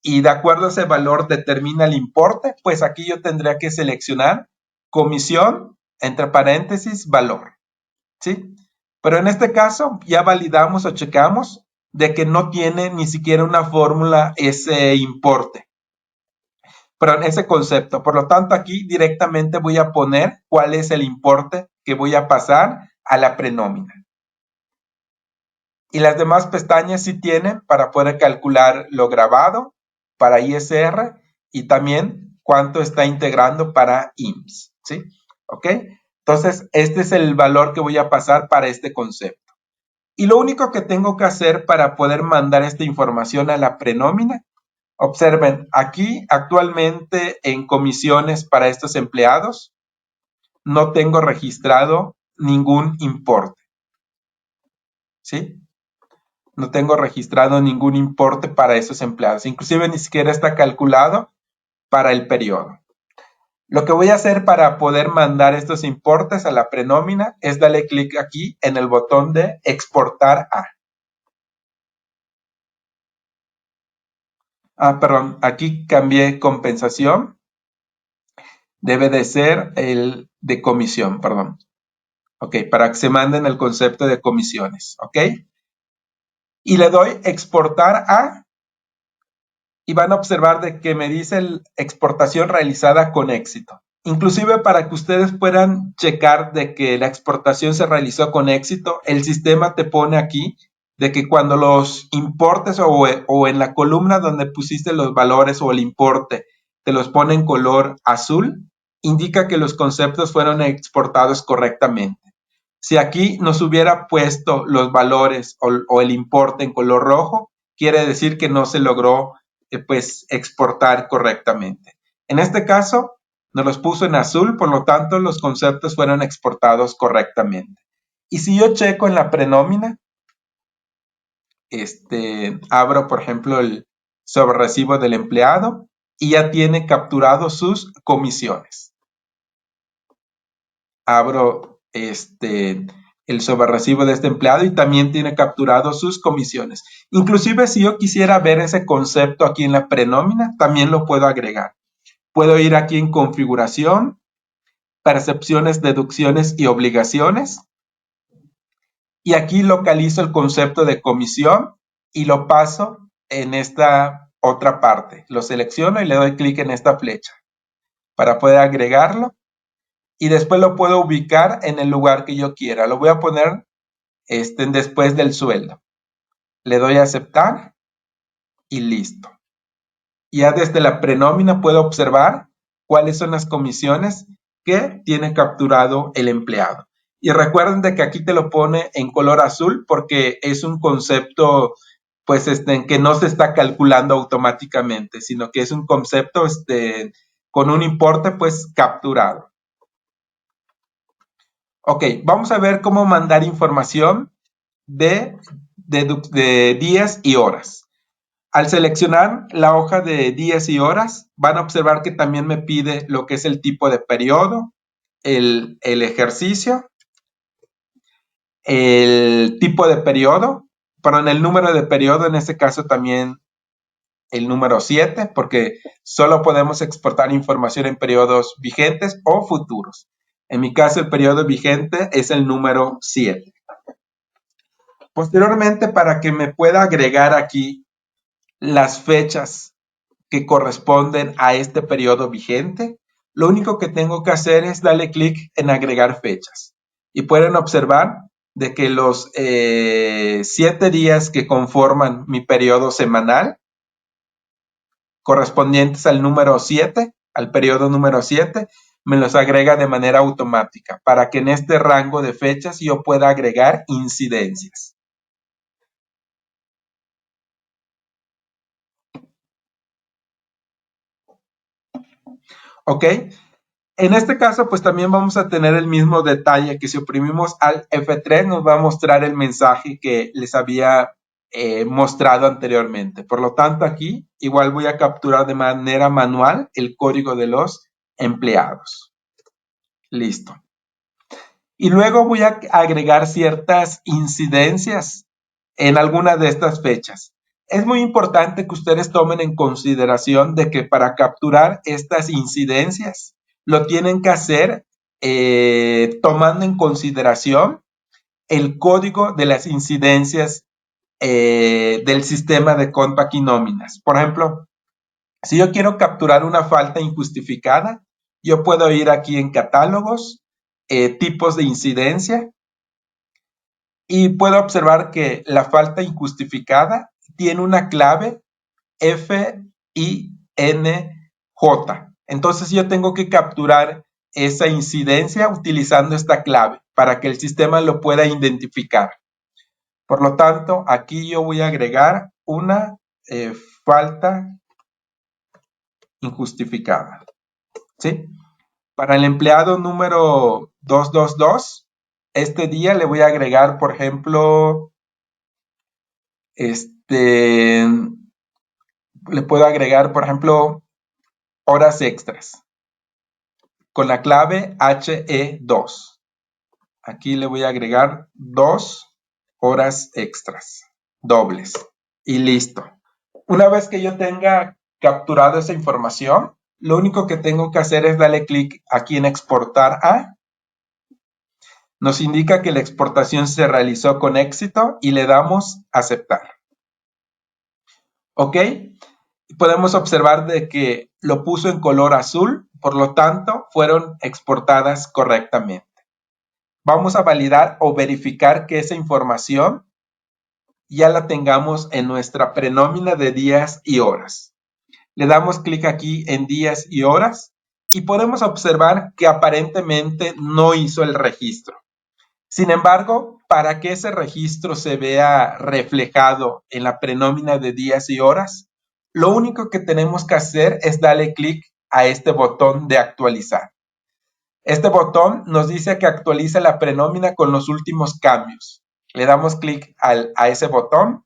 y de acuerdo a ese valor determina el importe, pues aquí yo tendría que seleccionar comisión, entre paréntesis, valor. ¿Sí? Pero en este caso ya validamos o checamos de que no tiene ni siquiera una fórmula ese importe. Pero ese concepto. Por lo tanto, aquí directamente voy a poner cuál es el importe que voy a pasar a la prenómina. Y las demás pestañas sí tienen para poder calcular lo grabado para ISR y también cuánto está integrando para IMSS. ¿Sí? ¿Ok? Entonces, este es el valor que voy a pasar para este concepto. Y lo único que tengo que hacer para poder mandar esta información a la prenómina, observen, aquí actualmente en comisiones para estos empleados no tengo registrado ningún importe. ¿Sí? No tengo registrado ningún importe para esos empleados. Inclusive ni siquiera está calculado para el periodo. Lo que voy a hacer para poder mandar estos importes a la prenómina es darle clic aquí en el botón de exportar a. Perdón, aquí cambié compensación. Debe de ser el de comisión, perdón. Ok, para que se manden el concepto de comisiones, ok. Y le doy exportar a y van a observar de que me dice exportación realizada con éxito. Inclusive para que ustedes puedan checar de que la exportación se realizó con éxito, el sistema te pone aquí de que cuando los importes o en la columna donde pusiste los valores o el importe te los pone en color azul, indica que los conceptos fueron exportados correctamente. Si aquí nos hubiera puesto los valores o el importe en color rojo, quiere decir que no se logró pues exportar correctamente. En este caso, nos los puso en azul, por lo tanto, los conceptos fueron exportados correctamente. Y si yo checo en la prenómina, abro, por ejemplo, el sobrerecibo del empleado y ya tiene capturado sus comisiones. Abro el sobrerecibo de este empleado y también tiene capturado sus comisiones. Inclusive si yo quisiera ver ese concepto aquí en la prenómina, también lo puedo agregar. Puedo ir aquí en configuración, percepciones, deducciones y obligaciones. Y aquí localizo el concepto de comisión y lo paso en esta otra parte. Lo selecciono y le doy clic en esta flecha para poder agregarlo. Y después lo puedo ubicar en el lugar que yo quiera. Lo voy a poner después del sueldo. Le doy a aceptar y listo. Ya desde la prenómina puedo observar cuáles son las comisiones que tiene capturado el empleado. Y recuerden de que aquí te lo pone en color azul porque es un concepto pues en que no se está calculando automáticamente, sino que es un concepto con un importe pues capturado. Ok, vamos a ver cómo mandar información de días y horas. Al seleccionar la hoja de días y horas, van a observar que también me pide lo que es el tipo de periodo, el ejercicio, el tipo de periodo, pero en el número de periodo, en este caso también el número 7, porque solo podemos exportar información en periodos vigentes o futuros. En mi caso, el periodo vigente es el número 7. Posteriormente, para que me pueda agregar aquí las fechas que corresponden a este periodo vigente, lo único que tengo que hacer es darle clic en agregar fechas. Y pueden observar de que los 7 días que conforman mi periodo semanal, correspondientes al número 7, al periodo número 7, me los agrega de manera automática para que en este rango de fechas yo pueda agregar incidencias. ¿Ok? En este caso, pues también vamos a tener el mismo detalle que si oprimimos al F3 nos va a mostrar el mensaje que les había mostrado anteriormente. Por lo tanto, aquí igual voy a capturar de manera manual el código de los empleados. Listo. Y luego voy a agregar ciertas incidencias en alguna de estas fechas. Es muy importante que ustedes tomen en consideración de que para capturar estas incidencias lo tienen que hacer tomando en consideración el código de las incidencias del sistema de Compact y nóminas. Por ejemplo, si yo quiero capturar una falta injustificada, yo puedo ir aquí en catálogos, tipos de incidencia, y puedo observar que la falta injustificada tiene una clave FINJ. Entonces yo tengo que capturar esa incidencia utilizando esta clave para que el sistema lo pueda identificar. Por lo tanto, aquí yo voy a agregar una falta injustificada. ¿Sí? Para el empleado número 222, este día le voy a agregar, por ejemplo, le puedo agregar, por ejemplo, horas extras con la clave HE2. Aquí le voy a agregar 2 horas extras, dobles. Y listo. Una vez que yo tenga capturado esa información, lo único que tengo que hacer es darle clic aquí en exportar a. Nos indica que la exportación se realizó con éxito y le damos aceptar. ¿Ok? podemos observar de que lo puso en color azul, por lo tanto, fueron exportadas correctamente. Vamos a validar o verificar que esa información ya la tengamos en nuestra prenómina de días y horas. Le damos clic aquí en días y horas y podemos observar que aparentemente no hizo el registro. Sin embargo, para que ese registro se vea reflejado en la prenómina de días y horas, lo único que tenemos que hacer es darle clic a este botón de actualizar. Este botón nos dice que actualiza la prenómina con los últimos cambios. Le damos clic a ese botón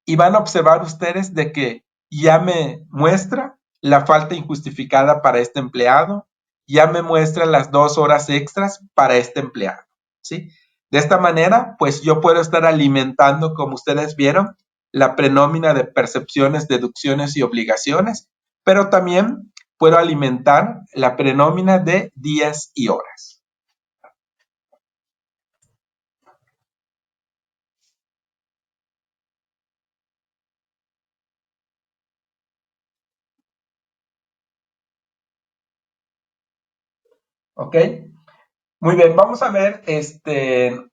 y van a observar ustedes de que ya me muestra la falta injustificada para este empleado, ya me muestra las 2 horas extras para este empleado, ¿sí? De esta manera, pues yo puedo estar alimentando, como ustedes vieron, la prenómina de percepciones, deducciones y obligaciones, pero también puedo alimentar la prenómina de días y horas. ¿Ok? Muy bien, vamos a ver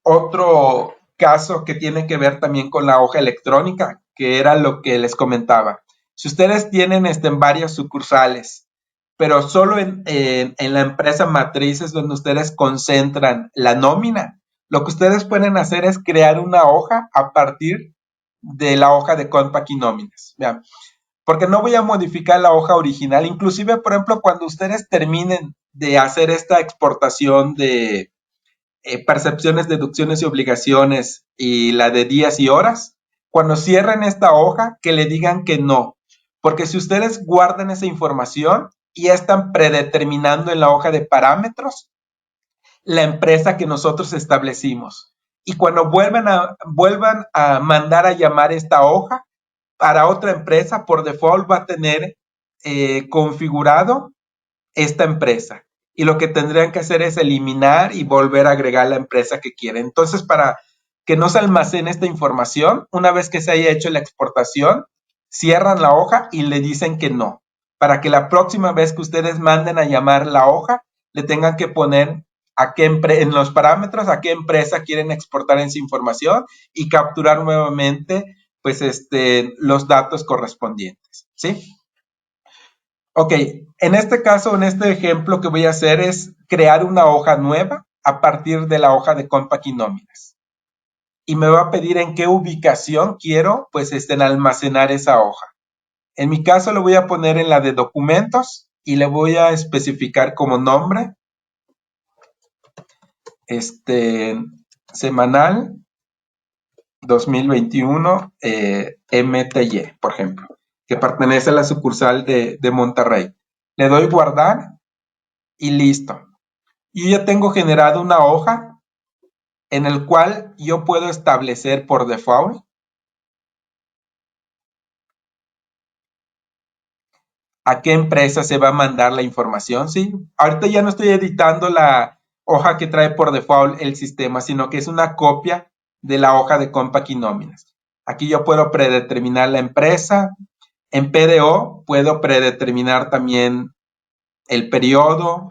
otro caso que tiene que ver también con la hoja electrónica, que era lo que les comentaba. Si ustedes tienen en varias sucursales, pero solo en la empresa matriz es donde ustedes concentran la nómina, lo que ustedes pueden hacer es crear una hoja a partir de la hoja de Compact y nóminas. Vean, porque no voy a modificar la hoja original. Inclusive, por ejemplo, cuando ustedes terminen de hacer esta exportación de percepciones, deducciones y obligaciones y la de días y horas, cuando cierren esta hoja, que le digan que no. Porque si ustedes guardan esa información y ya están predeterminando en la hoja de parámetros la empresa que nosotros establecimos. Y cuando vuelvan a mandar a llamar esta hoja, para otra empresa, por default va a tener configurado esta empresa. Y lo que tendrían que hacer es eliminar y volver a agregar la empresa que quieren. Entonces, para que no se almacene esta información, una vez que se haya hecho la exportación, cierran la hoja y le dicen que no. Para que la próxima vez que ustedes manden a llamar la hoja, le tengan que poner en los parámetros a qué empresa quieren exportar esa información y capturar nuevamente pues los datos correspondientes, ¿sí? Ok, en este caso, en este ejemplo que voy a hacer es crear una hoja nueva a partir de la hoja de Compact y nóminas. Y me va a pedir en qué ubicación quiero pues almacenar esa hoja. En mi caso lo voy a poner en la de documentos y le voy a especificar como nombre semanal 2021 MTY, por ejemplo, que pertenece a la sucursal de Monterrey. Le doy guardar y listo. Yo ya tengo generado una hoja en el cual yo puedo establecer por default a qué empresa se va a mandar la información, ¿sí? Ahorita ya no estoy editando la hoja que trae por default el sistema, sino que es una copia de la hoja de Compact y nóminas. Aquí yo puedo predeterminar la empresa. En PDO puedo predeterminar también el periodo,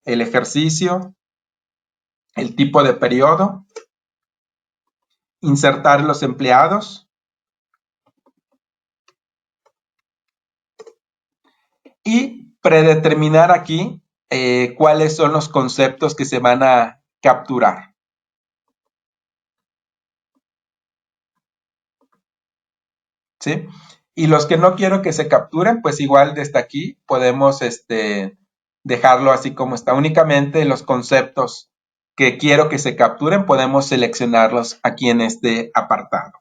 el ejercicio, el tipo de periodo, insertar los empleados y predeterminar aquí cuáles son los conceptos que se van a capturar. ¿Sí? Y los que no quiero que se capturen, pues igual desde aquí podemos dejarlo así como está. Únicamente los conceptos que quiero que se capturen podemos seleccionarlos aquí en este apartado.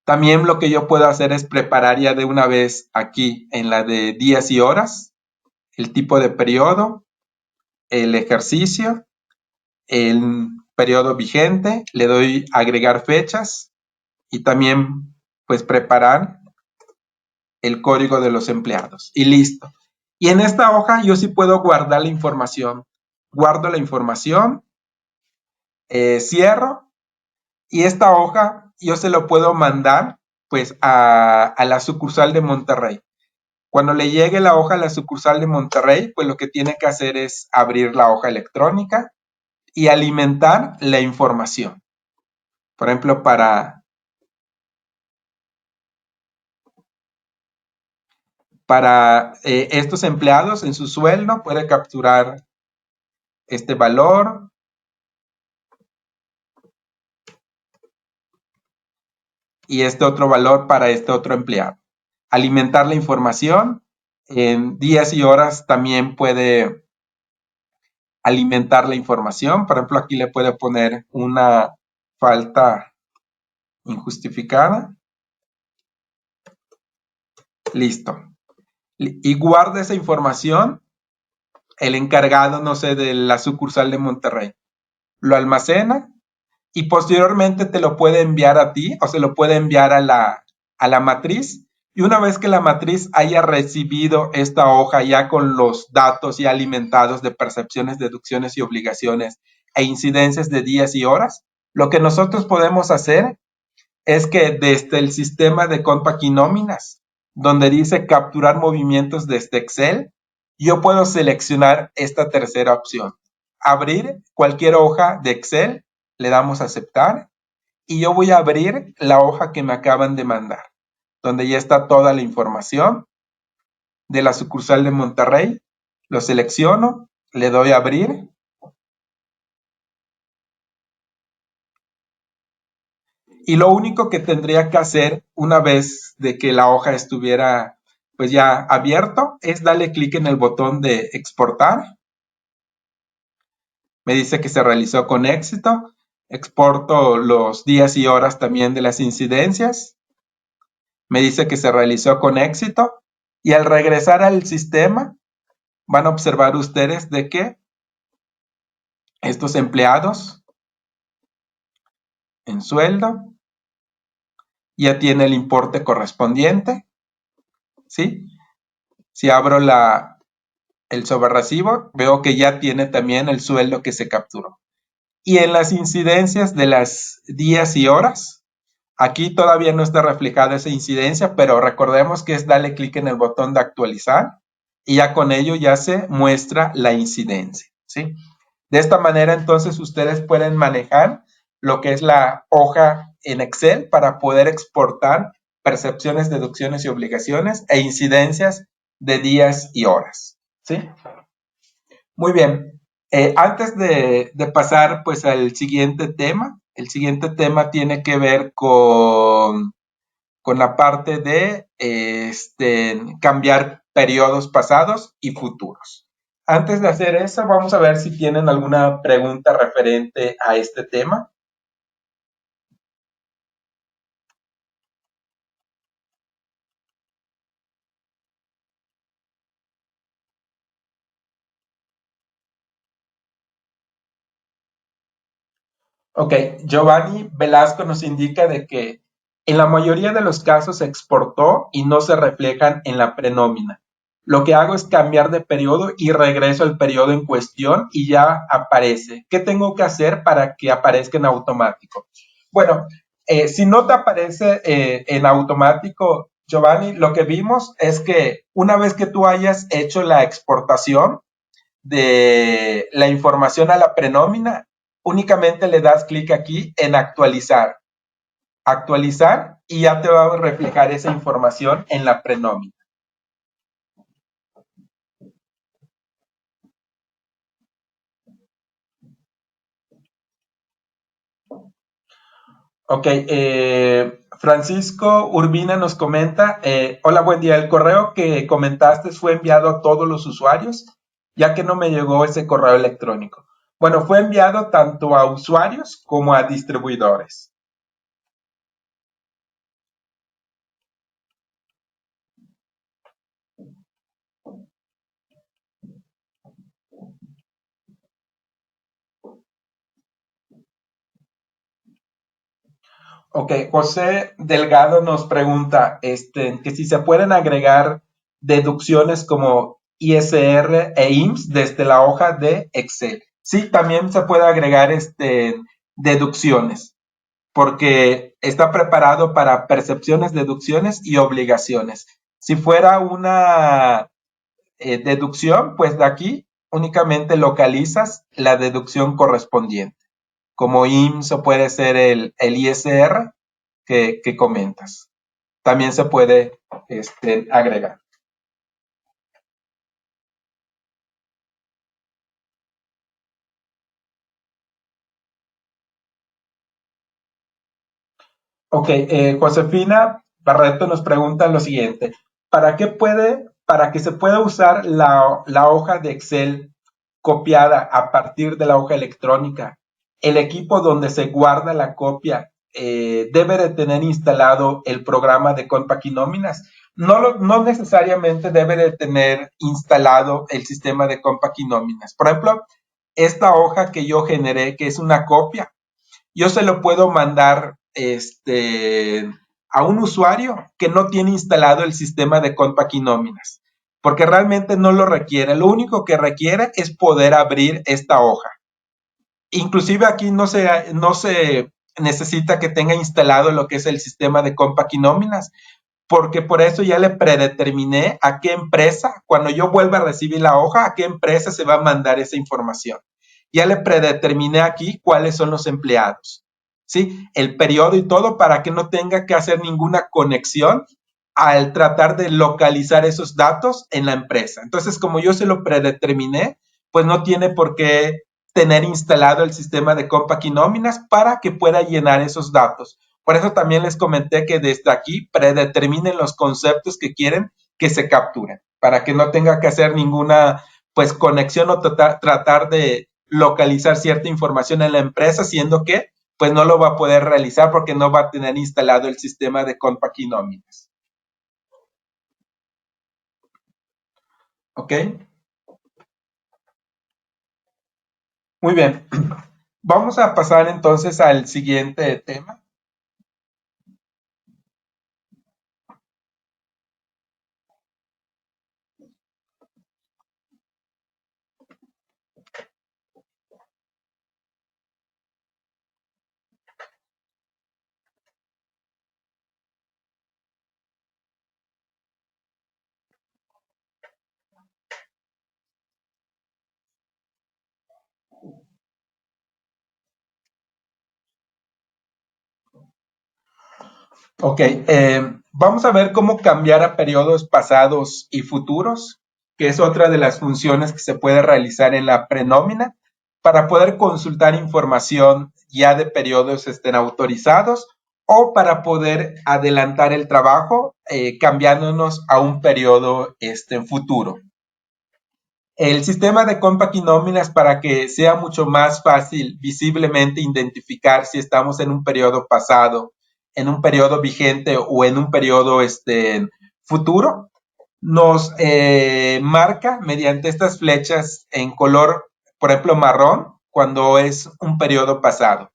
También lo que yo puedo hacer es preparar ya de una vez aquí en la de días y horas, el tipo de periodo, el ejercicio, el periodo vigente, le doy agregar fechas y también pues preparar el código de los empleados y listo. Y en esta hoja yo sí puedo guardar la información. Guardo la información, cierro y esta hoja yo se lo puedo mandar pues a la sucursal de Monterrey. Cuando le llegue la hoja a la sucursal de Monterrey, pues lo que tiene que hacer es abrir la hoja electrónica y alimentar la información. Por ejemplo, para estos empleados en su sueldo puede capturar este valor y este otro valor para este otro empleado. Alimentar la información en días y horas también puede alimentar la información. Por ejemplo, aquí le puede poner una falta injustificada. Listo. Y guarda esa información el encargado, no sé, de la sucursal de Monterrey. Lo almacena y posteriormente te lo puede enviar a ti o se lo puede enviar a la matriz. Y una vez que la matriz haya recibido esta hoja ya con los datos ya alimentados de percepciones, deducciones y obligaciones e incidencias de días y horas, lo que nosotros podemos hacer es que desde el sistema de Compact y nóminas, donde dice capturar movimientos desde Excel, yo puedo seleccionar esta tercera opción. Abrir cualquier hoja de Excel, le damos a aceptar y yo voy a abrir la hoja que me acaban de mandar, donde ya está toda la información de la sucursal de Monterrey. Lo selecciono, le doy a abrir y lo único que tendría que hacer una vez de que la hoja estuviera pues ya abierto es darle clic en el botón de exportar. Me dice que se realizó con éxito. Exporto los días y horas también de las incidencias. Me dice que se realizó con éxito. Y al regresar al sistema, van a observar ustedes de que estos empleados en sueldo ya tiene el importe correspondiente. ¿Sí? Si abro el sobrerrecibo, veo que ya tiene también el sueldo que se capturó. Y en las incidencias de las días y horas, aquí todavía no está reflejada esa incidencia, pero recordemos que es darle clic en el botón de actualizar y ya con ello ya se muestra la incidencia, ¿sí? De esta manera entonces ustedes pueden manejar lo que es la hoja en Excel para poder exportar percepciones, deducciones y obligaciones e incidencias de días y horas, ¿sí? Muy bien. Antes de pasar pues al siguiente tema, el siguiente tema tiene que ver con la parte de cambiar periodos pasados y futuros. Antes de hacer eso, vamos a ver si tienen alguna pregunta referente a este tema. Ok, Giovanni Velasco nos indica de que en la mayoría de los casos se exportó y no se reflejan en la prenómina. Lo que hago es cambiar de periodo y regreso al periodo en cuestión y ya aparece. ¿Qué tengo que hacer para que aparezca en automático? Bueno, si no te aparece en automático, Giovanni, lo que vimos es que una vez que tú hayas hecho la exportación, de la información a la prenómina, únicamente le das clic aquí en actualizar. Actualizar y ya te va a reflejar esa información en la prenómina. Ok, Francisco Urbina nos comenta, hola, buen día, el correo que comentaste fue enviado a todos los usuarios, ya que no me llegó ese correo electrónico. Bueno, fue enviado tanto a usuarios como a distribuidores. Ok, José Delgado nos pregunta que si se pueden agregar deducciones como ISR e IMSS desde la hoja de Excel. Sí, también se puede agregar deducciones, porque está preparado para percepciones, deducciones y obligaciones. Si fuera una deducción, pues de aquí únicamente localizas la deducción correspondiente, como IMSS o puede ser el ISR que comentas. También se puede agregar. Ok, Josefina Barreto nos pregunta lo siguiente. Para que se pueda usar la hoja de Excel copiada a partir de la hoja electrónica, el equipo donde se guarda la copia debe de tener instalado el programa de Compact y Nóminas? No necesariamente debe de tener instalado el sistema de Compact y Nóminas. Por ejemplo, esta hoja que yo generé, que es una copia, yo se lo puedo mandar a un usuario que no tiene instalado el sistema de Compact y Nóminas, porque realmente no lo requiere. Lo único que requiere es poder abrir esta hoja. Inclusive aquí no se necesita que tenga instalado lo que es el sistema de Compact y Nóminas, porque por eso ya le predeterminé a qué empresa, cuando yo vuelva a recibir la hoja, a qué empresa se va a mandar esa información. Ya le predeterminé aquí cuáles son los empleados, ¿sí? El periodo y todo para que no tenga que hacer ninguna conexión al tratar de localizar esos datos en la empresa. Entonces, como yo se lo predeterminé, pues no tiene por qué tener instalado el sistema de Compact y Nóminas para que pueda llenar esos datos. Por eso también les comenté que desde aquí predeterminen los conceptos que quieren que se capturen, para que no tenga que hacer ninguna pues conexión o tratar de localizar cierta información en la empresa, siendo que pues no lo va a poder realizar porque no va a tener instalado el sistema de Compact y Nóminas. ¿Ok? Muy bien. Vamos a pasar entonces al siguiente tema. Ok, vamos a ver cómo cambiar a periodos pasados y futuros, que es otra de las funciones que se puede realizar en la prenómina para poder consultar información ya de periodos estén autorizados o para poder adelantar el trabajo cambiándonos a un periodo futuro. El sistema de Compact y Nóminas para que sea mucho más fácil visiblemente identificar si estamos en un periodo pasado, en un periodo vigente o en un periodo futuro, nos marca mediante estas flechas en color, por ejemplo, marrón, cuando es un periodo pasado,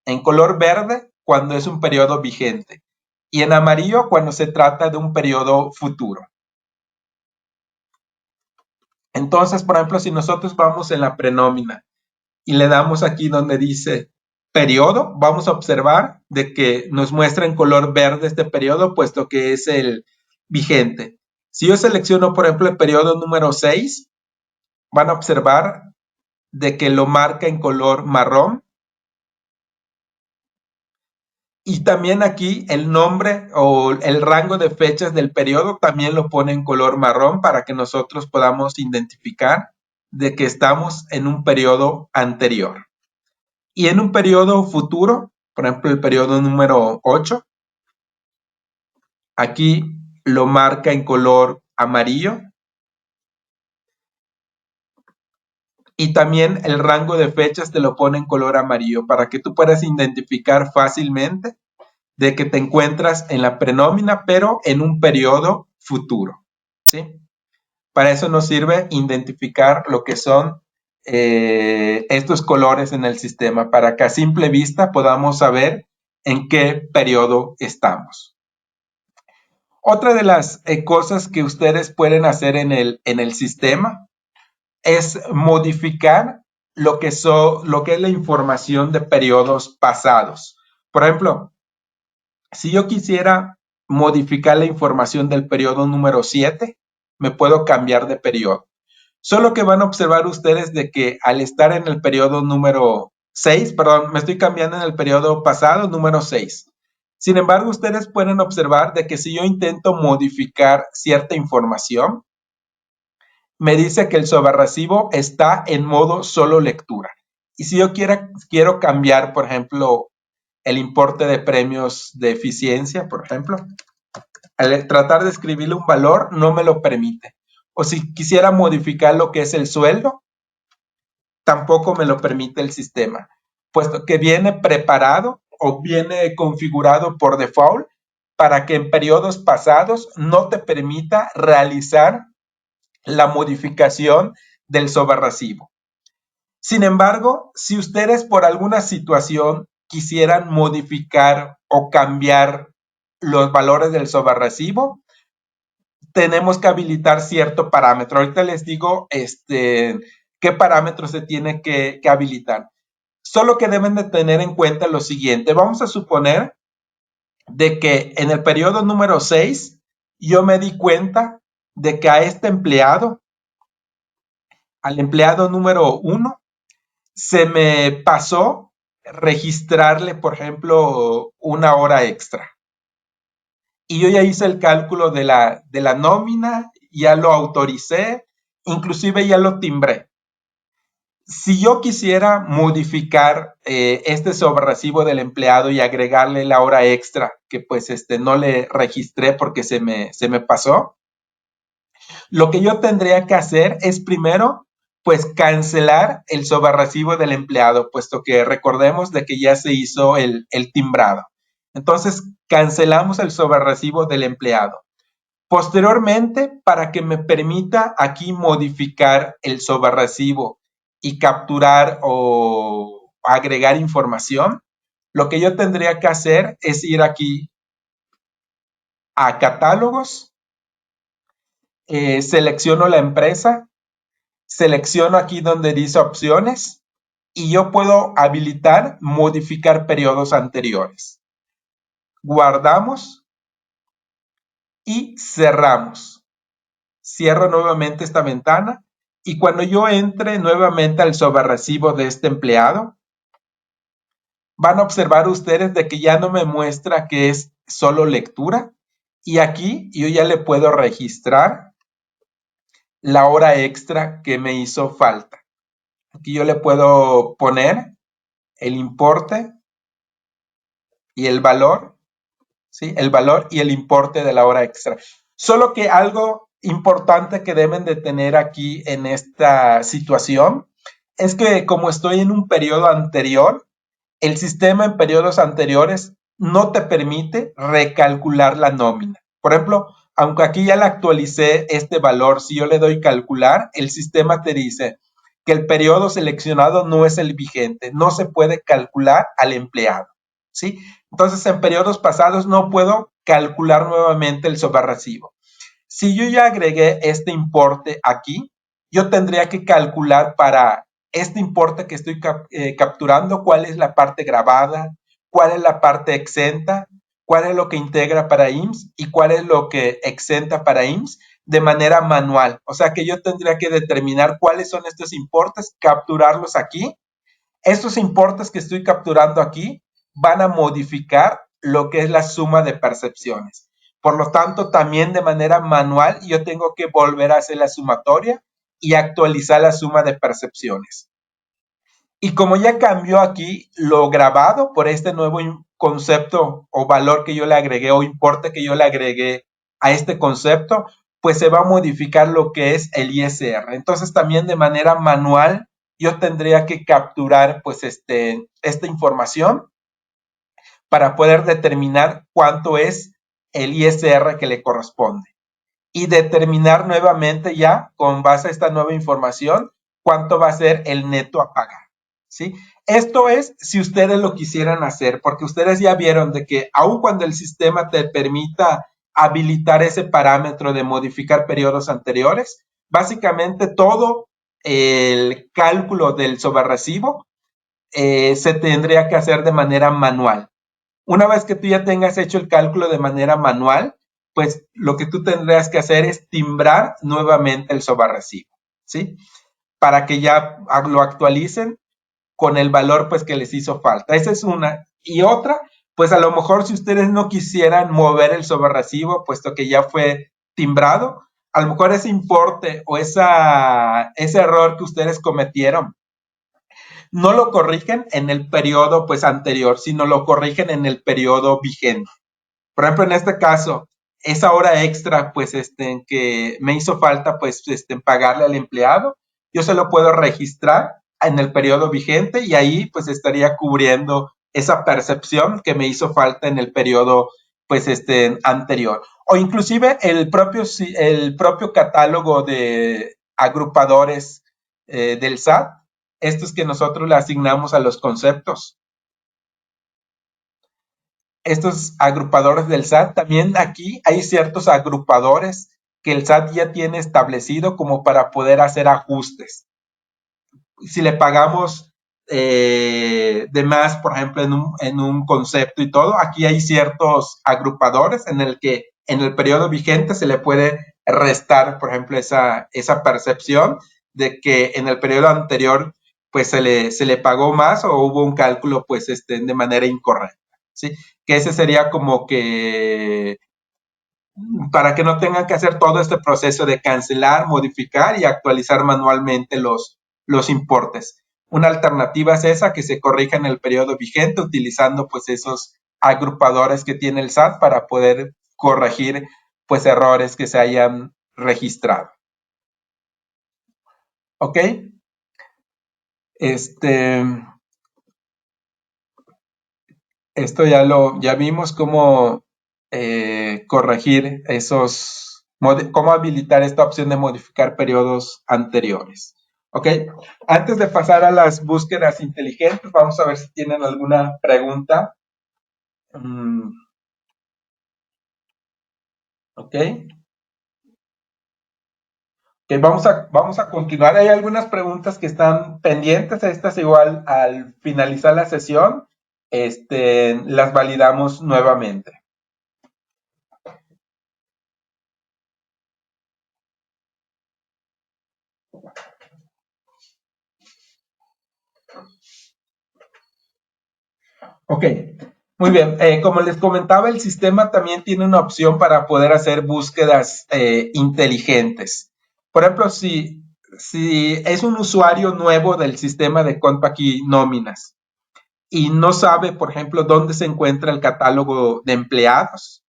en color verde, cuando es un periodo vigente, y en amarillo, cuando se trata de un periodo futuro. Entonces, por ejemplo, si nosotros vamos en la prenómina y le damos aquí donde dice periodo, vamos a observar de que nos muestra en color verde este periodo, puesto que es el vigente. Si yo selecciono, por ejemplo, el periodo número 6, van a observar de que lo marca en color marrón. Y también aquí el nombre o el rango de fechas del periodo también lo pone en color marrón para que nosotros podamos identificar de que estamos en un periodo anterior. Y en un periodo futuro, por ejemplo, el periodo número 8, aquí lo marca en color amarillo. Y también el rango de fechas te lo pone en color amarillo para que tú puedas identificar fácilmente de que te encuentras en la prenómina, pero en un periodo futuro, ¿sí? Para eso nos sirve identificar lo que son estos colores en el sistema, para que a simple vista podamos saber en qué periodo estamos. Otra de las cosas que ustedes pueden hacer en el sistema es modificar lo que es la información de periodos pasados. Por ejemplo, Si yo quisiera modificar la información del periodo número 7, me puedo cambiar de periodo. Solo que van a observar ustedes de que al estar en el periodo número 6, perdón, me estoy cambiando en el periodo pasado, número 6. Sin embargo, ustedes pueden observar de que si yo intento modificar cierta información, me dice que el sobrerrecibo está en modo solo lectura. Y si yo quiero cambiar, por ejemplo, el importe de premios de eficiencia, por ejemplo, al tratar de escribirle un valor, no me lo permite. O si quisiera modificar lo que es el sueldo, tampoco me lo permite el sistema, puesto que viene preparado o viene configurado por default para que en periodos pasados no te permita realizar la modificación del sobrerrecibo. Sin embargo, si ustedes por alguna situación quisieran modificar o cambiar los valores del sobrerrecibo, tenemos que habilitar cierto parámetro. Ahorita les digo qué parámetro se tiene que habilitar. Solo que deben de tener en cuenta lo siguiente. Vamos a suponer de que en el periodo número 6 yo me di cuenta de que a este empleado, al empleado número 1, se me pasó registrarle, por ejemplo, una hora extra. Y yo ya hice el cálculo de la nómina, ya lo autoricé, inclusive ya lo timbré. Si yo quisiera modificar este sobrerrecibo del empleado y agregarle la hora extra que pues no le registré porque se me pasó, lo que yo tendría que hacer es primero pues cancelar el sobrerrecibo del empleado, puesto que recordemos de que ya se hizo el timbrado. Entonces cancelamos el sobrerrecibo del empleado. Posteriormente, para que me permita aquí modificar el sobrerrecibo y capturar o agregar información, lo que yo tendría que hacer es ir aquí a catálogos, selecciono la empresa, selecciono aquí donde dice opciones y yo puedo habilitar modificar periodos anteriores. Guardamos y cerramos. Cierro nuevamente esta ventana y cuando yo entre nuevamente al sobrerrecibo de este empleado, van a observar ustedes de que ya no me muestra que es solo lectura y aquí yo ya le puedo registrar la hora extra que me hizo falta. Aquí yo le puedo poner el importe y el valor, ¿sí? El valor y el importe de la hora extra. Solo que algo importante que deben de tener aquí en esta situación es que como estoy en un periodo anterior, el sistema en periodos anteriores no te permite recalcular la nómina. Por ejemplo, aunque aquí ya le actualicé este valor, si yo le doy calcular, el sistema te dice que el periodo seleccionado no es el vigente, no se puede calcular al empleado, ¿sí? Entonces, en periodos pasados no puedo calcular nuevamente el sobrerrecibo. Si yo ya agregué este importe aquí, yo tendría que calcular para este importe que estoy capturando cuál es la parte grabada, cuál es la parte exenta, cuál es lo que integra para IMSS y cuál es lo que exenta para IMSS de manera manual. O sea que yo tendría que determinar cuáles son estos importes, capturarlos aquí. Estos importes que estoy capturando aquí van a modificar lo que es la suma de percepciones. Por lo tanto, también de manera manual yo tengo que volver a hacer la sumatoria y actualizar la suma de percepciones. Y como ya cambió aquí lo grabado por este nuevo concepto o valor que yo le agregué o importe que yo le agregué a este concepto, pues se va a modificar lo que es el ISR. Entonces también de manera manual yo tendría que capturar pues esta información para poder determinar cuánto es el ISR que le corresponde y determinar nuevamente ya con base a esta nueva información cuánto va a ser el neto a pagar, ¿sí? Esto es si ustedes lo quisieran hacer, porque ustedes ya vieron de que aun cuando el sistema te permita habilitar ese parámetro de modificar periodos anteriores, básicamente todo el cálculo del sobrerrecibo se tendría que hacer de manera manual. Una vez que tú ya tengas hecho el cálculo de manera manual, pues lo que tú tendrás que hacer es timbrar nuevamente el sobarrecibo, ¿sí? Para que ya lo actualicen con el valor pues que les hizo falta. Esa es una. Y otra, pues a lo mejor si ustedes no quisieran mover el sobrerrecibo, puesto que ya fue timbrado, a lo mejor ese importe o ese error que ustedes cometieron, no lo corrigen en el periodo pues anterior, sino lo corrigen en el periodo vigente. Por ejemplo, en este caso, esa hora extra, pues, que me hizo falta, pues, pagarle al empleado, yo se lo puedo registrar en el periodo vigente y ahí, pues, estaría cubriendo esa percepción que me hizo falta en el periodo, pues, anterior. O inclusive el propio catálogo de agrupadores del SAT, estos que nosotros le asignamos a los conceptos, estos agrupadores del SAT, también aquí hay ciertos agrupadores que el SAT ya tiene establecido como para poder hacer ajustes. Si le pagamos de más, por ejemplo, en un concepto y todo, aquí hay ciertos agrupadores en el que en el periodo vigente se le puede restar, por ejemplo, esa percepción de que en el periodo anterior pues se le pagó más o hubo un cálculo pues de manera incorrecta, ¿sí? Que ese sería como que para que no tengan que hacer todo este proceso de cancelar, modificar y actualizar manualmente los importes. Una alternativa es esa, que se corrija en el periodo vigente utilizando pues esos agrupadores que tiene el SAT para poder corregir pues errores que se hayan registrado. ¿Ok? Este, esto ya vimos cómo corregir cómo habilitar esta opción de modificar periodos anteriores. Ok, antes de pasar a las búsquedas inteligentes, vamos a ver si tienen alguna pregunta. Ok, okay, vamos a continuar. Hay algunas preguntas que están pendientes. Estas igual al finalizar la sesión, las validamos nuevamente. Ok, muy bien. Como les comentaba, el sistema también tiene una opción para poder hacer búsquedas inteligentes. Por ejemplo, si es un usuario nuevo del sistema de Compaq Nóminas y no sabe, por ejemplo, dónde se encuentra el catálogo de empleados,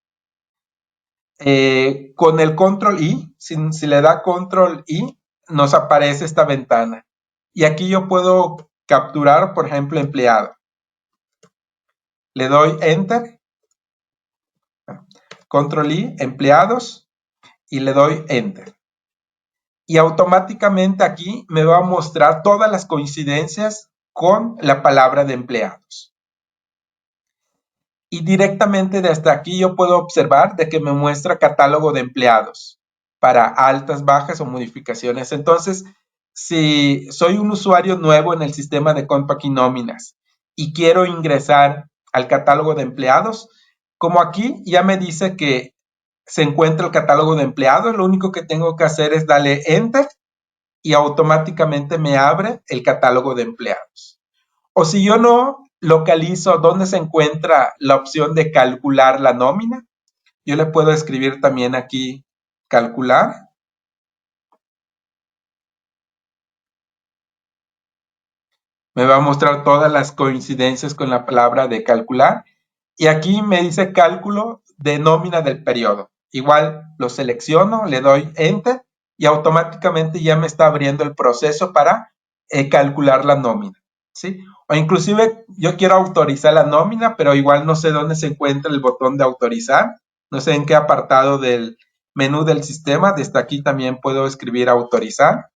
con el control I, si le da control I, nos aparece esta ventana. Y aquí yo puedo capturar, por ejemplo, empleado. Le doy Enter, Control I, empleados, y le doy Enter. Y automáticamente aquí me va a mostrar todas las coincidencias con la palabra de empleados. Y directamente desde aquí yo puedo observar de que me muestra catálogo de empleados para altas, bajas o modificaciones. Entonces, si soy un usuario nuevo en el sistema de Compaq Nóminas y quiero ingresar al catálogo de empleados, como aquí ya me dice que se encuentra el catálogo de empleados, lo único que tengo que hacer es darle Enter y automáticamente me abre el catálogo de empleados. O si yo no localizo dónde se encuentra la opción de calcular la nómina, yo le puedo escribir también aquí calcular. Me va a mostrar todas las coincidencias con la palabra de calcular. Y aquí me dice cálculo de nómina del periodo. Igual lo selecciono, le doy Enter y automáticamente ya me está abriendo el proceso para calcular la nómina, ¿sí? O inclusive yo quiero autorizar la nómina, pero igual no sé dónde se encuentra el botón de autorizar. No sé en qué apartado del menú del sistema. Desde aquí también puedo escribir autorizar.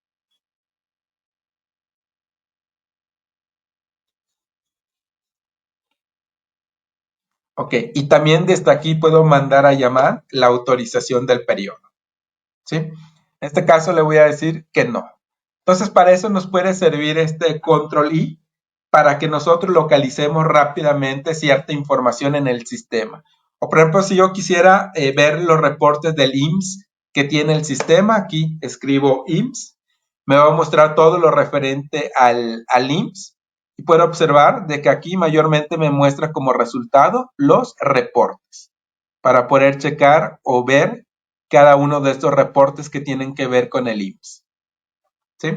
Ok, y también desde aquí puedo mandar a llamar la autorización del periodo, ¿sí? En este caso le voy a decir que no. Entonces, para eso nos puede servir este control I, para que nosotros localicemos rápidamente cierta información en el sistema. O por ejemplo, si yo quisiera ver los reportes del IMSS que tiene el sistema, aquí escribo IMSS, me va a mostrar todo lo referente al IMSS y puedo observar de que aquí mayormente me muestra como resultado los reportes para poder checar o ver cada uno de estos reportes que tienen que ver con el IMSS. ¿Sí?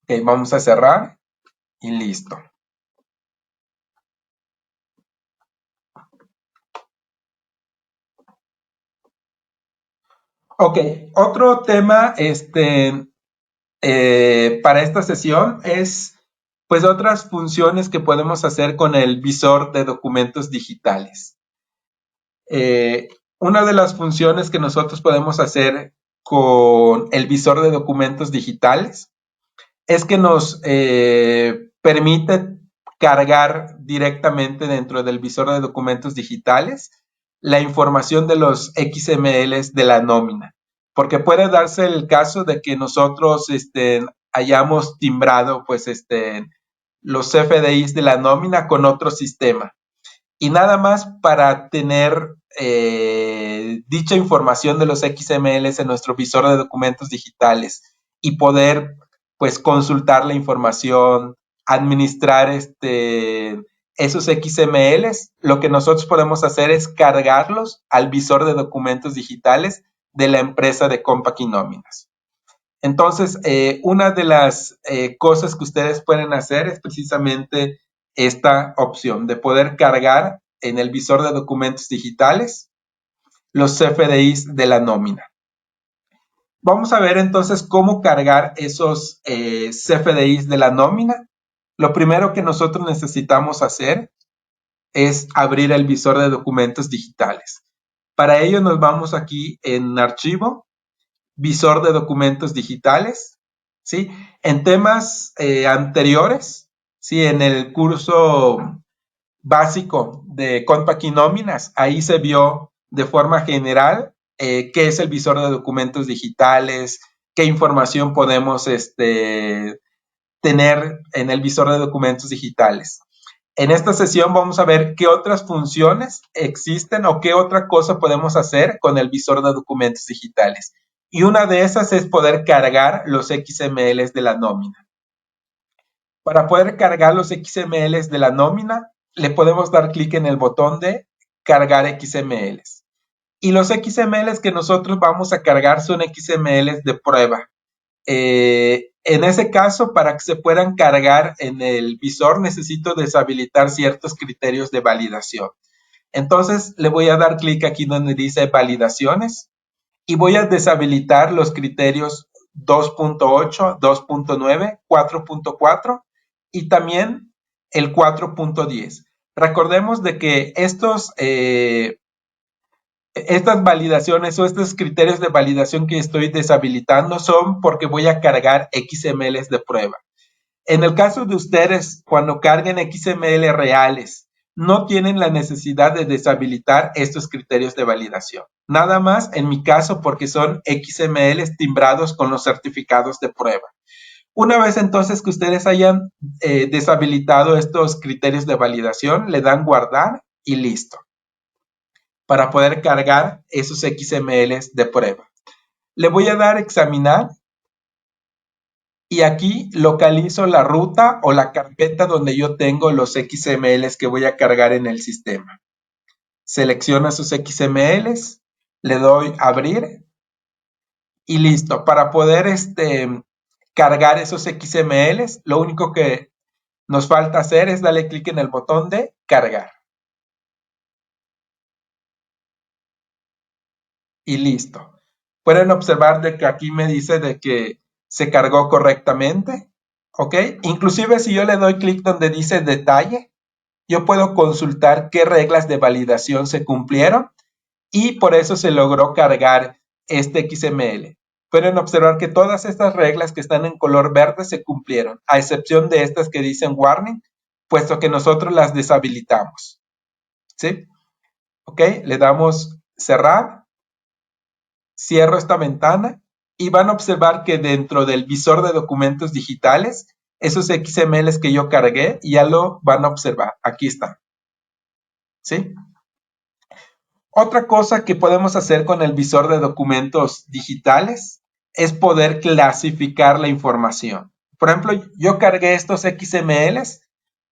Ok, vamos a cerrar y listo. Ok, otro tema para esta sesión es pues otras funciones que podemos hacer con el visor de documentos digitales. Una de las funciones que nosotros podemos hacer con el visor de documentos digitales es que nos permite cargar directamente dentro del visor de documentos digitales la información de los XMLs de la nómina, porque puede darse el caso de que nosotros hayamos timbrado pues los CFDIs de la nómina con otro sistema y nada más para tener dicha información de los XMLs en nuestro visor de documentos digitales y poder pues consultar la información, administrar esos XMLs, lo que nosotros podemos hacer es cargarlos al visor de documentos digitales de la empresa de Compaq y Nóminas. Entonces, una de las cosas que ustedes pueden hacer es precisamente esta opción de poder cargar en el visor de documentos digitales los CFDIs de la nómina. Vamos a ver entonces cómo cargar esos CFDIs de la nómina. Lo primero que nosotros necesitamos hacer es abrir el visor de documentos digitales. Para ello nos vamos aquí en Archivo, Visor de documentos digitales, ¿sí? En temas anteriores, ¿sí? En el curso básico de Compaq y Nóminas, ahí se vio de forma general qué es el visor de documentos digitales, qué información podemos tener en el visor de documentos digitales. En esta sesión vamos a ver qué otras funciones existen o qué otra cosa podemos hacer con el visor de documentos digitales. Y una de esas es poder cargar los XMLs de la nómina. Para poder cargar los XMLs de la nómina, le podemos dar clic en el botón de cargar XMLs. Y los XMLs que nosotros vamos a cargar son XMLs de prueba. En ese caso, para que se puedan cargar en el visor, necesito deshabilitar ciertos criterios de validación. Entonces, le voy a dar clic aquí donde dice validaciones y voy a deshabilitar los criterios 2.8, 2.9, 4.4 y también el 4.10. Recordemos de que estas validaciones o estos criterios de validación que estoy deshabilitando son porque voy a cargar XMLs de prueba. En el caso de ustedes, cuando carguen XML reales, no tienen la necesidad de deshabilitar estos criterios de validación. Nada más en mi caso porque son XMLs timbrados con los certificados de prueba. Una vez entonces que ustedes hayan deshabilitado estos criterios de validación, le dan guardar y listo para poder cargar esos XMLs de prueba. Le voy a dar examinar y aquí localizo la ruta o la carpeta donde yo tengo los XMLs que voy a cargar en el sistema. Selecciono esos XMLs, le doy abrir y listo. Para poder cargar esos XMLs, lo único que nos falta hacer es darle clic en el botón de cargar. Y listo. Pueden observar de que aquí me dice de que se cargó correctamente, ¿ok? Inclusive si yo le doy clic donde dice detalle, yo puedo consultar qué reglas de validación se cumplieron y por eso se logró cargar este XML. Pueden observar que todas estas reglas que están en color verde se cumplieron, a excepción de estas que dicen warning, puesto que nosotros las deshabilitamos. ¿Sí? ¿Ok? Le damos cerrar. Cierro esta ventana y van a observar que dentro del visor de documentos digitales esos XMLs que yo cargué y ya lo van a observar. Aquí está. ¿Sí? Otra cosa que podemos hacer con el visor de documentos digitales es poder clasificar la información. Por ejemplo, yo cargué estos XMLs,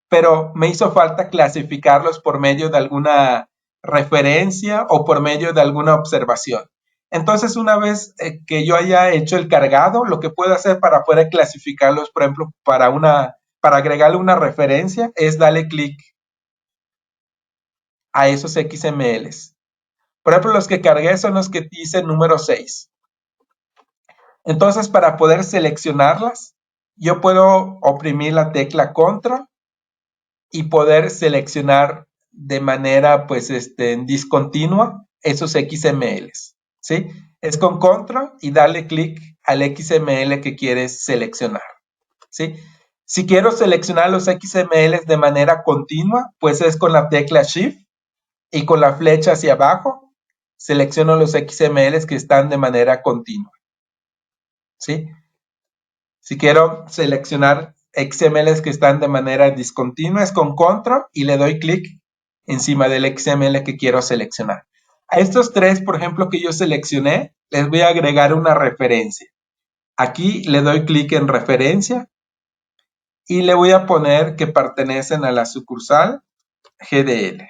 pero me hizo falta clasificarlos por medio de alguna referencia o por medio de alguna observación. Entonces, una vez que yo haya hecho el cargado, lo que puedo hacer para poder clasificarlos, por ejemplo, para agregarle una referencia, es darle clic a esos XMLs. Por ejemplo, los que cargué son los que dicen número 6. Entonces, para poder seleccionarlas, yo puedo oprimir la tecla Control y poder seleccionar de manera, pues, discontinua esos XMLs, ¿sí? Es con Control y darle clic al XML que quieres seleccionar, ¿sí? Si quiero seleccionar los XMLs de manera continua, pues es con la tecla Shift y con la flecha hacia abajo, selecciono los XMLs que están de manera continua, ¿sí? Si quiero seleccionar XMLs que están de manera discontinua, es con Control y le doy clic encima del XML que quiero seleccionar. A estos tres, por ejemplo, que yo seleccioné, les voy a agregar una referencia. Aquí le doy clic en referencia y le voy a poner que pertenecen a la sucursal GDL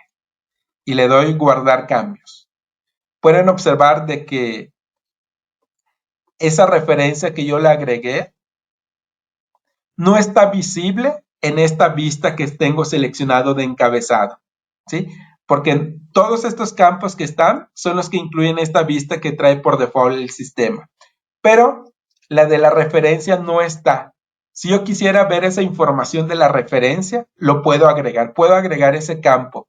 y le doy guardar cambios. Pueden observar de que esa referencia que yo le agregué no está visible en esta vista que tengo seleccionado de encabezado, ¿sí? Porque todos estos campos que están son los que incluyen esta vista que trae por default el sistema. Pero la de la referencia no está. Si yo quisiera ver esa información de la referencia, lo puedo agregar. Puedo agregar ese campo.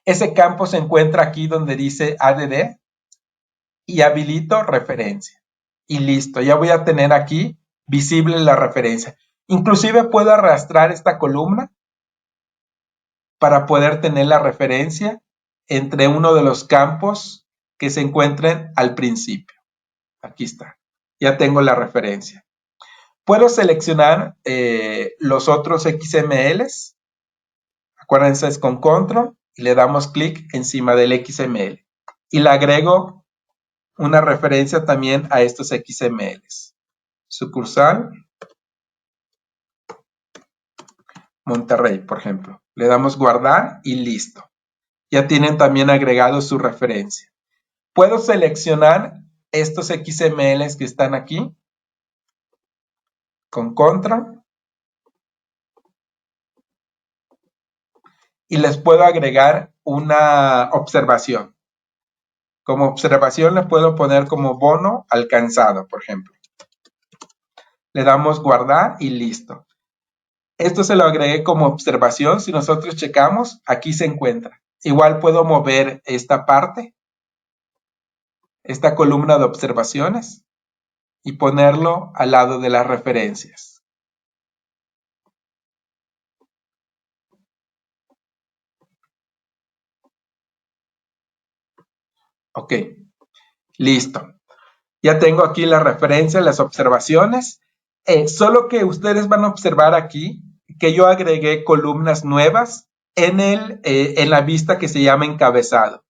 Ese campo se encuentra aquí donde dice ADD y habilito referencia. Y listo, ya voy a tener aquí visible la referencia. Inclusive puedo arrastrar esta columna para poder tener la referencia entre uno de los campos que se encuentren al principio. Aquí está. Ya tengo la referencia. Puedo seleccionar los otros XMLs. Acuérdense, es con Control y le damos clic encima del XML. Y le agrego una referencia también a estos XMLs. Sucursal Monterrey, por ejemplo. Le damos guardar y listo. Ya tienen también agregado su referencia. Puedo seleccionar estos XMLs que están aquí con Control y les puedo agregar una observación. Como observación le puedo poner como bono alcanzado, por ejemplo. Le damos guardar y listo. Esto se lo agregué como observación. Si nosotros checamos, aquí se encuentra. Igual puedo mover esta parte, esta columna de observaciones, y ponerlo al lado de las referencias. Ok, listo. Ya tengo aquí la referencia, las observaciones. Solo que ustedes van a observar aquí que yo agregué columnas nuevas en la vista que se llama encabezado.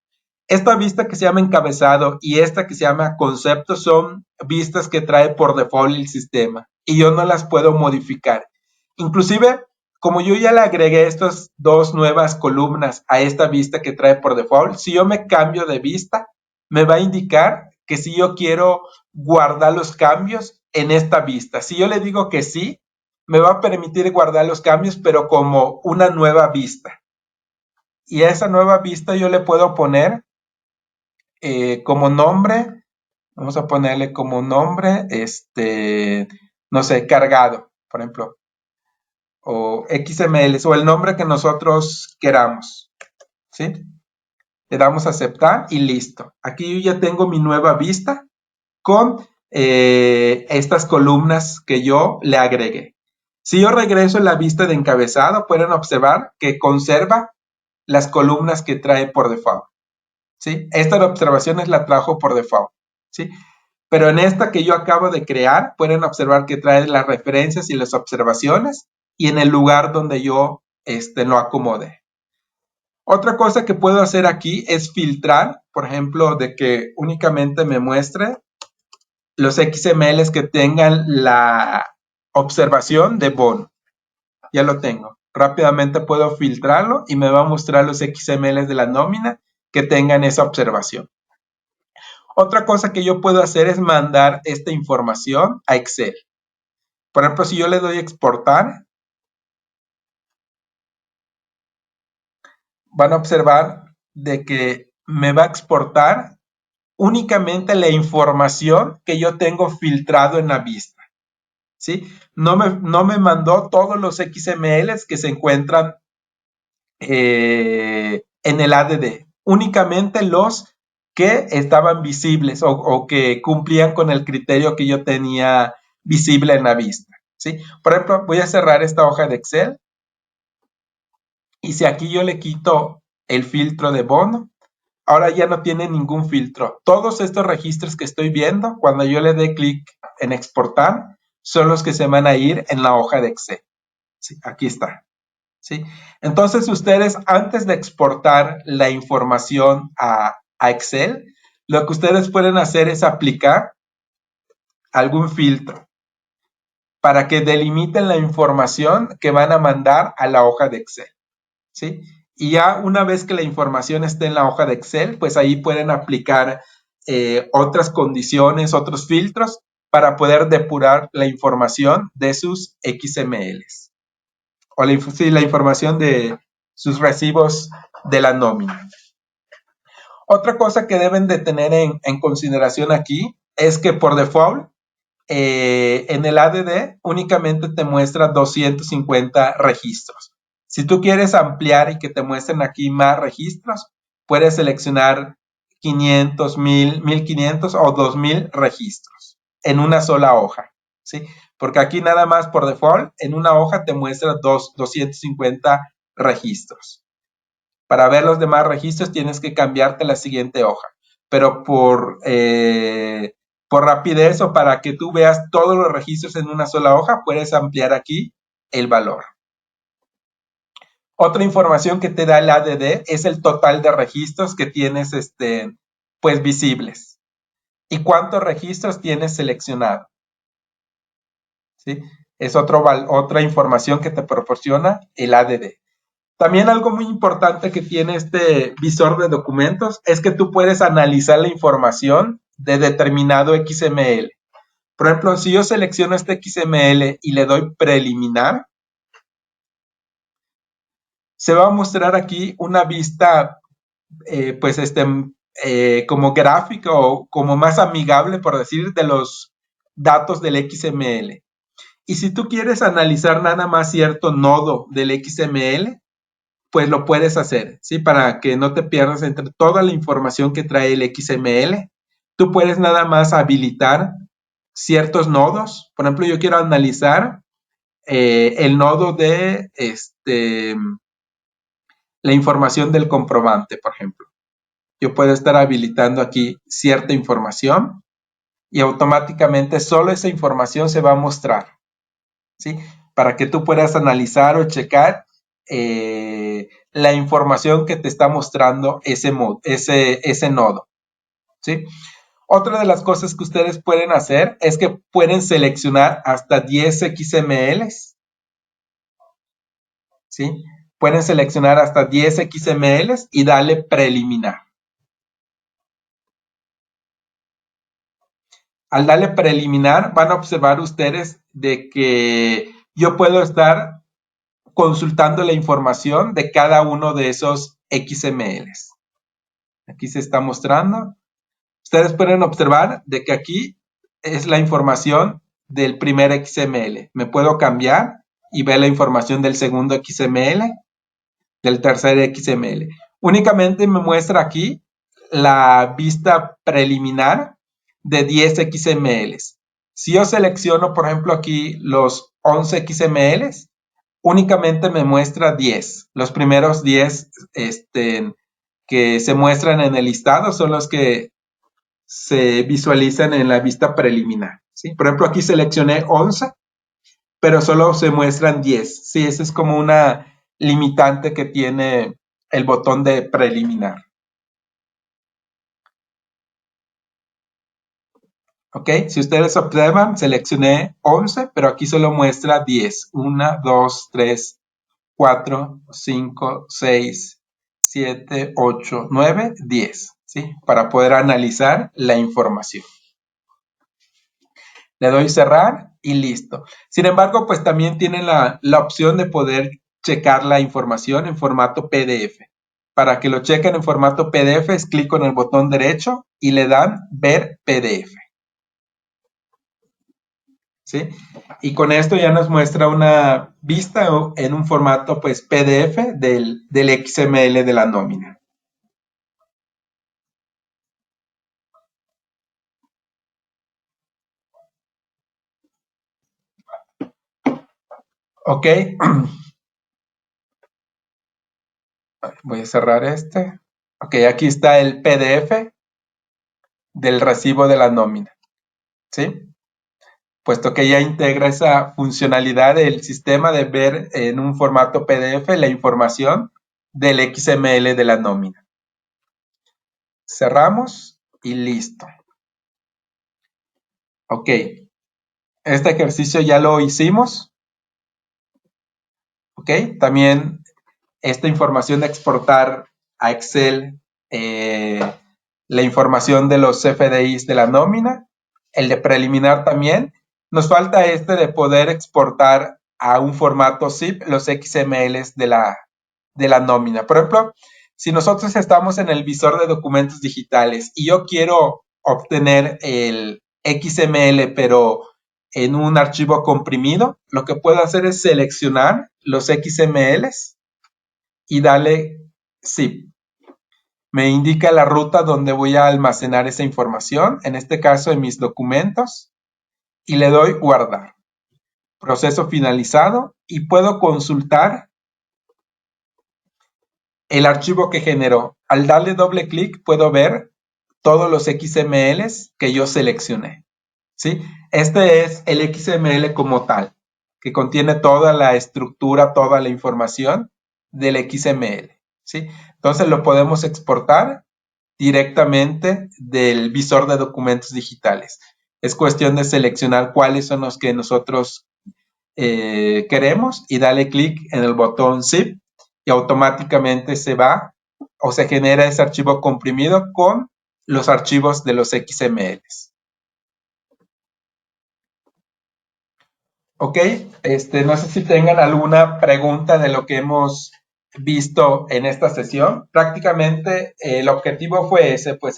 Esta vista que se llama encabezado y esta que se llama concepto son vistas que trae por default el sistema y yo no las puedo modificar. Inclusive, como yo ya le agregué estas dos nuevas columnas a esta vista que trae por default, si yo me cambio de vista, me va a indicar que si yo quiero guardar los cambios en esta vista. Si yo le digo que sí, me va a permitir guardar los cambios, pero como una nueva vista. Y a esa nueva vista yo le puedo poner como nombre, vamos a ponerle como nombre, no sé, cargado, por ejemplo, o XML, o el nombre que nosotros queramos, ¿sí? Le damos a aceptar y listo. Aquí yo ya tengo mi nueva vista con estas columnas que yo le agregué. Si yo regreso a la vista de encabezado, pueden observar que conserva las columnas que trae por default, ¿sí? Esta observación la trajo por default, ¿sí? Pero en esta que yo acabo de crear, pueden observar que trae las referencias y las observaciones y en el lugar donde yo lo acomode. Otra cosa que puedo hacer aquí es filtrar, por ejemplo, de que únicamente me muestre los XMLs que tengan la observación de bono. Ya lo tengo. Rápidamente puedo filtrarlo y me va a mostrar los XMLs de la nómina que tengan esa observación. Otra cosa que yo puedo hacer es mandar esta información a Excel. Por ejemplo, si yo le doy exportar, van a observar de que me va a exportar únicamente la información que yo tengo filtrado en la vista. ¿Sí? No me mandó todos los XMLs que se encuentran en el ADD, únicamente los que estaban visibles o que cumplían con el criterio que yo tenía visible en la vista. ¿Sí? Por ejemplo, voy a cerrar esta hoja de Excel y si aquí yo le quito el filtro de bono, ahora ya no tiene ningún filtro. Todos estos registros que estoy viendo, cuando yo le dé clic en exportar, son los que se van a ir en la hoja de Excel. Sí, aquí está. ¿Sí? Entonces ustedes antes de exportar la información a Excel, lo que ustedes pueden hacer es aplicar algún filtro para que delimiten la información que van a mandar a la hoja de Excel. ¿Sí? Y ya una vez que la información esté en la hoja de Excel, pues ahí pueden aplicar otras condiciones, otros filtros para poder depurar la información de sus XMLs o la información de sus recibos de la nómina. Otra cosa que deben de tener en consideración aquí es que por default en el ADD únicamente te muestra 250 registros. Si tú quieres ampliar y que te muestren aquí más registros, puedes seleccionar 500, 1000, 1500 o 2000 registros en una sola hoja, ¿sí? Porque aquí nada más por default en una hoja te muestra 250 registros. Para ver los demás registros tienes que cambiarte a la siguiente hoja. Pero por rapidez o para que tú veas todos los registros en una sola hoja, puedes ampliar aquí el valor. Otra información que te da el ADD es el total de registros que tienes pues visibles y cuántos registros tienes seleccionado. ¿Sí? Es otra información que te proporciona el ADD. También algo muy importante que tiene este visor de documentos es que tú puedes analizar la información de determinado XML. Por ejemplo, si yo selecciono este XML y le doy preliminar, se va a mostrar aquí una vista, pues como gráfica o como más amigable, por decir, de los datos del XML. Y si tú quieres analizar nada más cierto nodo del XML, pues lo puedes hacer, ¿sí? Para que no te pierdas entre toda la información que trae el XML. Tú puedes nada más habilitar ciertos nodos. Por ejemplo, yo quiero analizar el nodo de la información del comprobante, por ejemplo. Yo puedo estar habilitando aquí cierta información y automáticamente solo esa información se va a mostrar, ¿sí? Para que tú puedas analizar o checar la información que te está mostrando ese nodo, ¿sí? Otra de las cosas que ustedes pueden hacer es que pueden seleccionar hasta 10 XMLs, ¿sí? Pueden seleccionar hasta 10 XMLs y darle preliminar. Al darle preliminar, van a observar ustedes de que yo puedo estar consultando la información de cada uno de esos XMLs. Aquí se está mostrando. Ustedes pueden observar de que aquí es la información del primer XML. Me puedo cambiar y ver la información del segundo XML, del tercer XML. Únicamente me muestra aquí la vista preliminar de 10 XMLs. Si yo selecciono, por ejemplo, aquí los 11 XMLs, únicamente me muestra 10. Los primeros 10 que se muestran en el listado son los que se visualizan en la vista preliminar, ¿sí? Por ejemplo, aquí seleccioné 11, pero solo se muestran 10, ¿sí? Esa es como una limitante que tiene el botón de preliminar. ¿Ok? Si ustedes observan, seleccioné 11, pero aquí solo muestra 10. 1, 2, 3, 4, 5, 6, 7, 8, 9, 10, ¿sí? Para poder analizar la información. Le doy cerrar y listo. Sin embargo, pues también tienen la opción de poder checar la información en formato PDF. Para que lo chequen en formato PDF, es clic en el botón derecho y le dan ver PDF. ¿Sí? Y con esto ya nos muestra una vista en un formato pues PDF del XML de la nómina. Ok, voy a cerrar este. Ok, aquí está el PDF del recibo de la nómina. ¿Sí? Puesto que ya integra esa funcionalidad del sistema de ver en un formato PDF la información del XML de la nómina. Cerramos y listo. Ok, este ejercicio ya lo hicimos. Ok, también esta información de exportar a Excel la información de los FDIs de la nómina, el de preliminar también. Nos falta este de poder exportar a un formato zip los XMLs de la nómina. Por ejemplo, si nosotros estamos en el visor de documentos digitales y yo quiero obtener el XML, pero en un archivo comprimido, lo que puedo hacer es seleccionar los XMLs y darle zip. Me indica la ruta donde voy a almacenar esa información, en este caso en mis documentos, y le doy guardar. Proceso finalizado y puedo consultar el archivo que generó. Al darle doble clic puedo ver todos los XMLs que yo seleccioné. ¿Sí? Este es el XML como tal, que contiene toda la estructura, toda la información del XML. ¿Sí? Entonces lo podemos exportar directamente del visor de documentos digitales. Es cuestión de seleccionar cuáles son los que nosotros queremos y darle clic en el botón zip y automáticamente se va o se genera ese archivo comprimido con los archivos de los XMLs. Ok, no sé si tengan alguna pregunta de lo que hemos visto en esta sesión. Prácticamente el objetivo fue ese, pues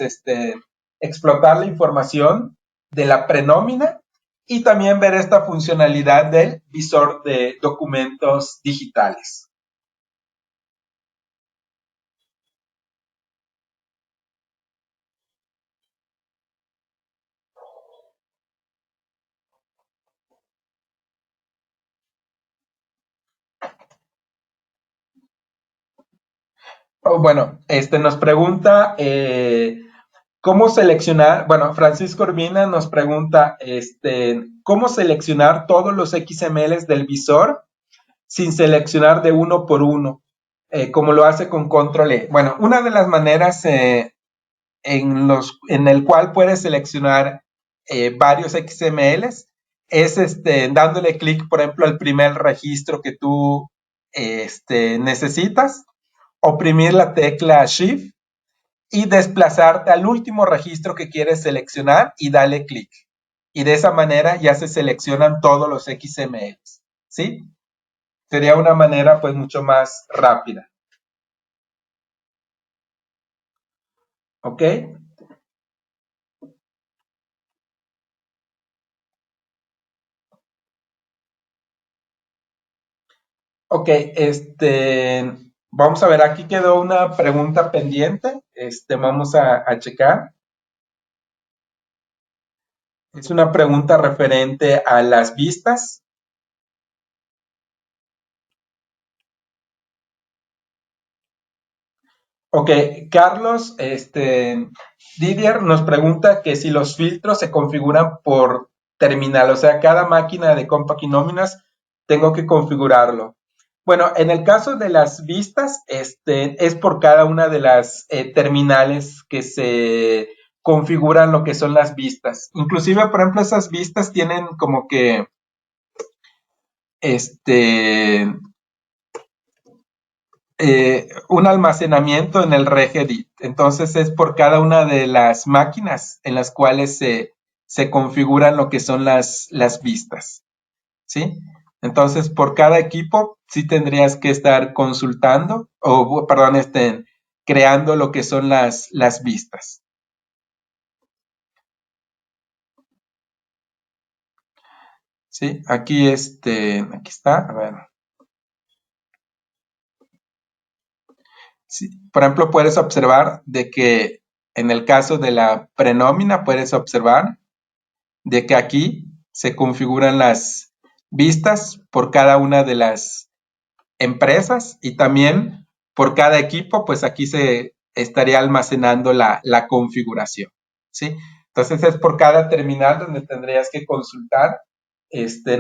explotar la información de la prenómina y también ver esta funcionalidad del visor de documentos digitales. Oh, bueno, nos pregunta cómo seleccionar, bueno, Francisco Urbina nos pregunta, cómo seleccionar todos los XMLs del visor sin seleccionar de uno por uno, como lo hace con Control E. Bueno, una de las maneras en el cual puedes seleccionar varios XMLs es dándole clic, por ejemplo, al primer registro que tú necesitas, oprimir la tecla Shift y desplazarte al último registro que quieres seleccionar y dale clic. Y de esa manera ya se seleccionan todos los XMLs, ¿sí? Sería una manera pues mucho más rápida. ¿Ok? Ok, vamos a ver, aquí quedó una pregunta pendiente, vamos a checar. Es una pregunta referente a las vistas. Ok, Carlos, Didier nos pregunta que si los filtros se configuran por terminal, o sea, cada máquina de Compaq y nóminas tengo que configurarlo. Bueno, en el caso de las vistas, es por cada una de las terminales que se configuran lo que son las vistas. Inclusive, por ejemplo, esas vistas tienen como que, este, un almacenamiento en el regedit. Entonces es por cada una de las máquinas en las cuales se configuran lo que son las vistas, ¿sí? Entonces, por cada equipo sí tendrías que estar consultando, o perdón, creando lo que son las vistas, ¿sí? Aquí está, a ver. Sí, por ejemplo, puedes observar de que en el caso de la prenómina, puedes observar de que aquí se configuran las vistas por cada una de las empresas y también por cada equipo, pues aquí se estaría almacenando la configuración, ¿sí? Entonces es por cada terminal donde tendrías que consultar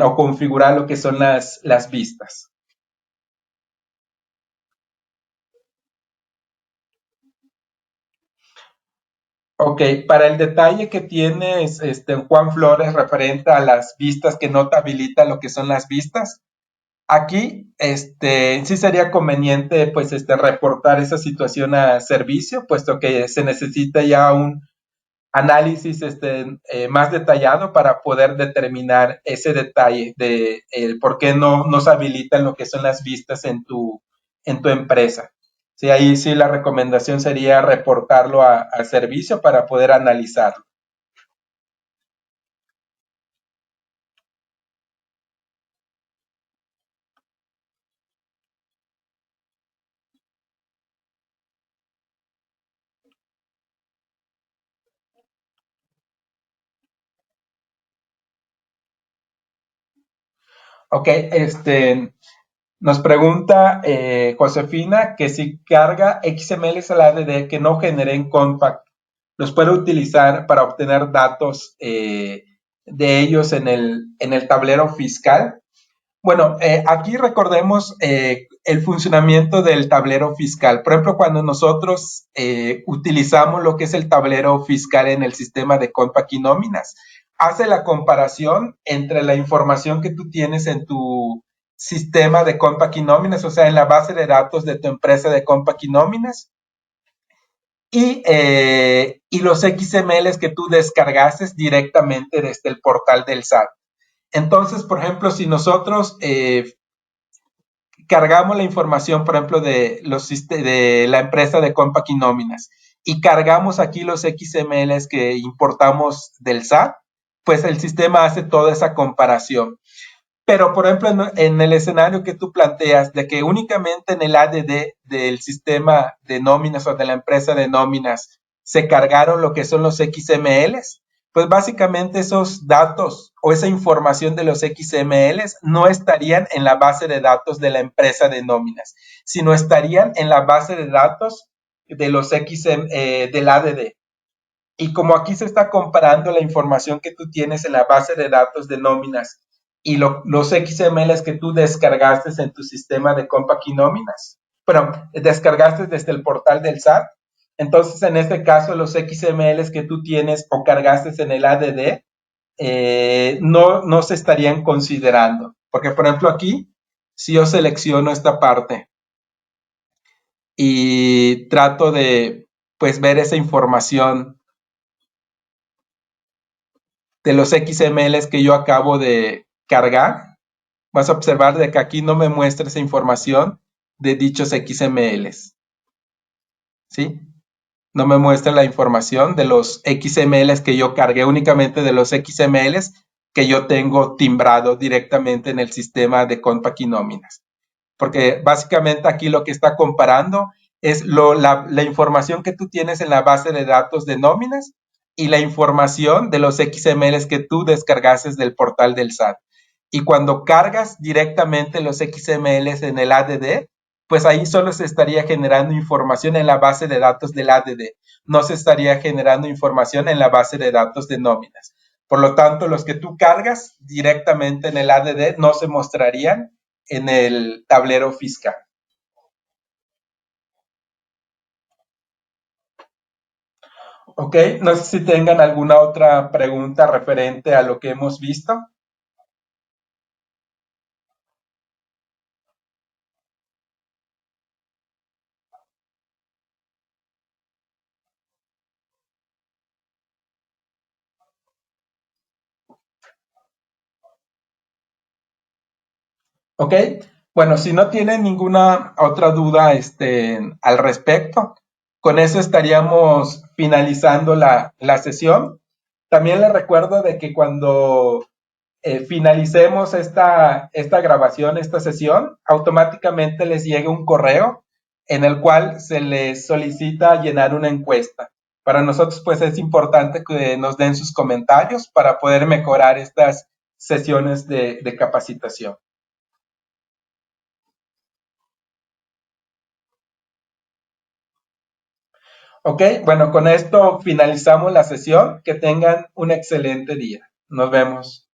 o configurar lo que son las vistas. Ok, para el detalle que tienes, Juan Flores, referente a las vistas que no te habilita lo que son las vistas, aquí, sí sería conveniente, pues, reportar esa situación a servicio, puesto que se necesita ya un análisis, más detallado para poder determinar ese detalle de el por qué no nos habilitan lo que son las vistas en tu empresa. Sí, ahí sí la recomendación sería reportarlo a servicio para poder analizarlo. Ok, nos pregunta Josefina que si carga XMLs al ADD que no genere en Compact, los puede utilizar para obtener datos de ellos en el tablero fiscal. Bueno, aquí recordemos el funcionamiento del tablero fiscal. Por ejemplo, cuando nosotros utilizamos lo que es el tablero fiscal en el sistema de Compact y nóminas, hace la comparación entre la información que tú tienes en tu sistema de Compact y nóminas, o sea, en la base de datos de tu empresa de Compact y nóminas, y los XMLs que tú descargaste directamente desde el portal del SAT. Entonces, por ejemplo, si nosotros cargamos la información, por ejemplo, de la empresa de Compact y nóminas y cargamos aquí los XMLs que importamos del SAT, pues el sistema hace toda esa comparación. Pero, por ejemplo, en el escenario que tú planteas de que únicamente en el ADD del sistema de nóminas o de la empresa de nóminas se cargaron lo que son los XMLs, pues básicamente esos datos o esa información de los XMLs no estarían en la base de datos de la empresa de nóminas, sino estarían en la base de datos de los del ADD. Y como aquí se está comparando la información que tú tienes en la base de datos de nóminas y los XMLs que tú descargaste en tu sistema de Compact y nóminas, pero descargaste desde el portal del SAT, entonces en este caso los XMLs que tú tienes o cargaste en el ADD no se estarían considerando. Porque, por ejemplo, aquí, si yo selecciono esta parte y trato de, pues, ver esa información de los XMLs que yo acabo de cargar, vas a observar de que aquí no me muestra esa información de dichos XMLs, ¿sí? No me muestra la información de los XMLs que yo cargué, únicamente de los XMLs que yo tengo timbrado directamente en el sistema de Compact y nóminas. Porque básicamente aquí lo que está comparando es la información que tú tienes en la base de datos de nóminas y la información de los XMLs que tú descargases del portal del SAT. Y cuando cargas directamente los XMLs en el ADD, pues ahí solo se estaría generando información en la base de datos del ADD, no se estaría generando información en la base de datos de nóminas. Por lo tanto, los que tú cargas directamente en el ADD no se mostrarían en el tablero fiscal. Ok, no sé si tengan alguna otra pregunta referente a lo que hemos visto. Ok, bueno, si no tienen ninguna otra duda al respecto, con eso estaríamos finalizando la sesión. También les recuerdo de que cuando finalicemos esta grabación, esta sesión, automáticamente les llega un correo en el cual se les solicita llenar una encuesta. Para nosotros, pues es importante que nos den sus comentarios para poder mejorar estas sesiones de capacitación. Ok, bueno, con esto finalizamos la sesión. Que tengan un excelente día. Nos vemos.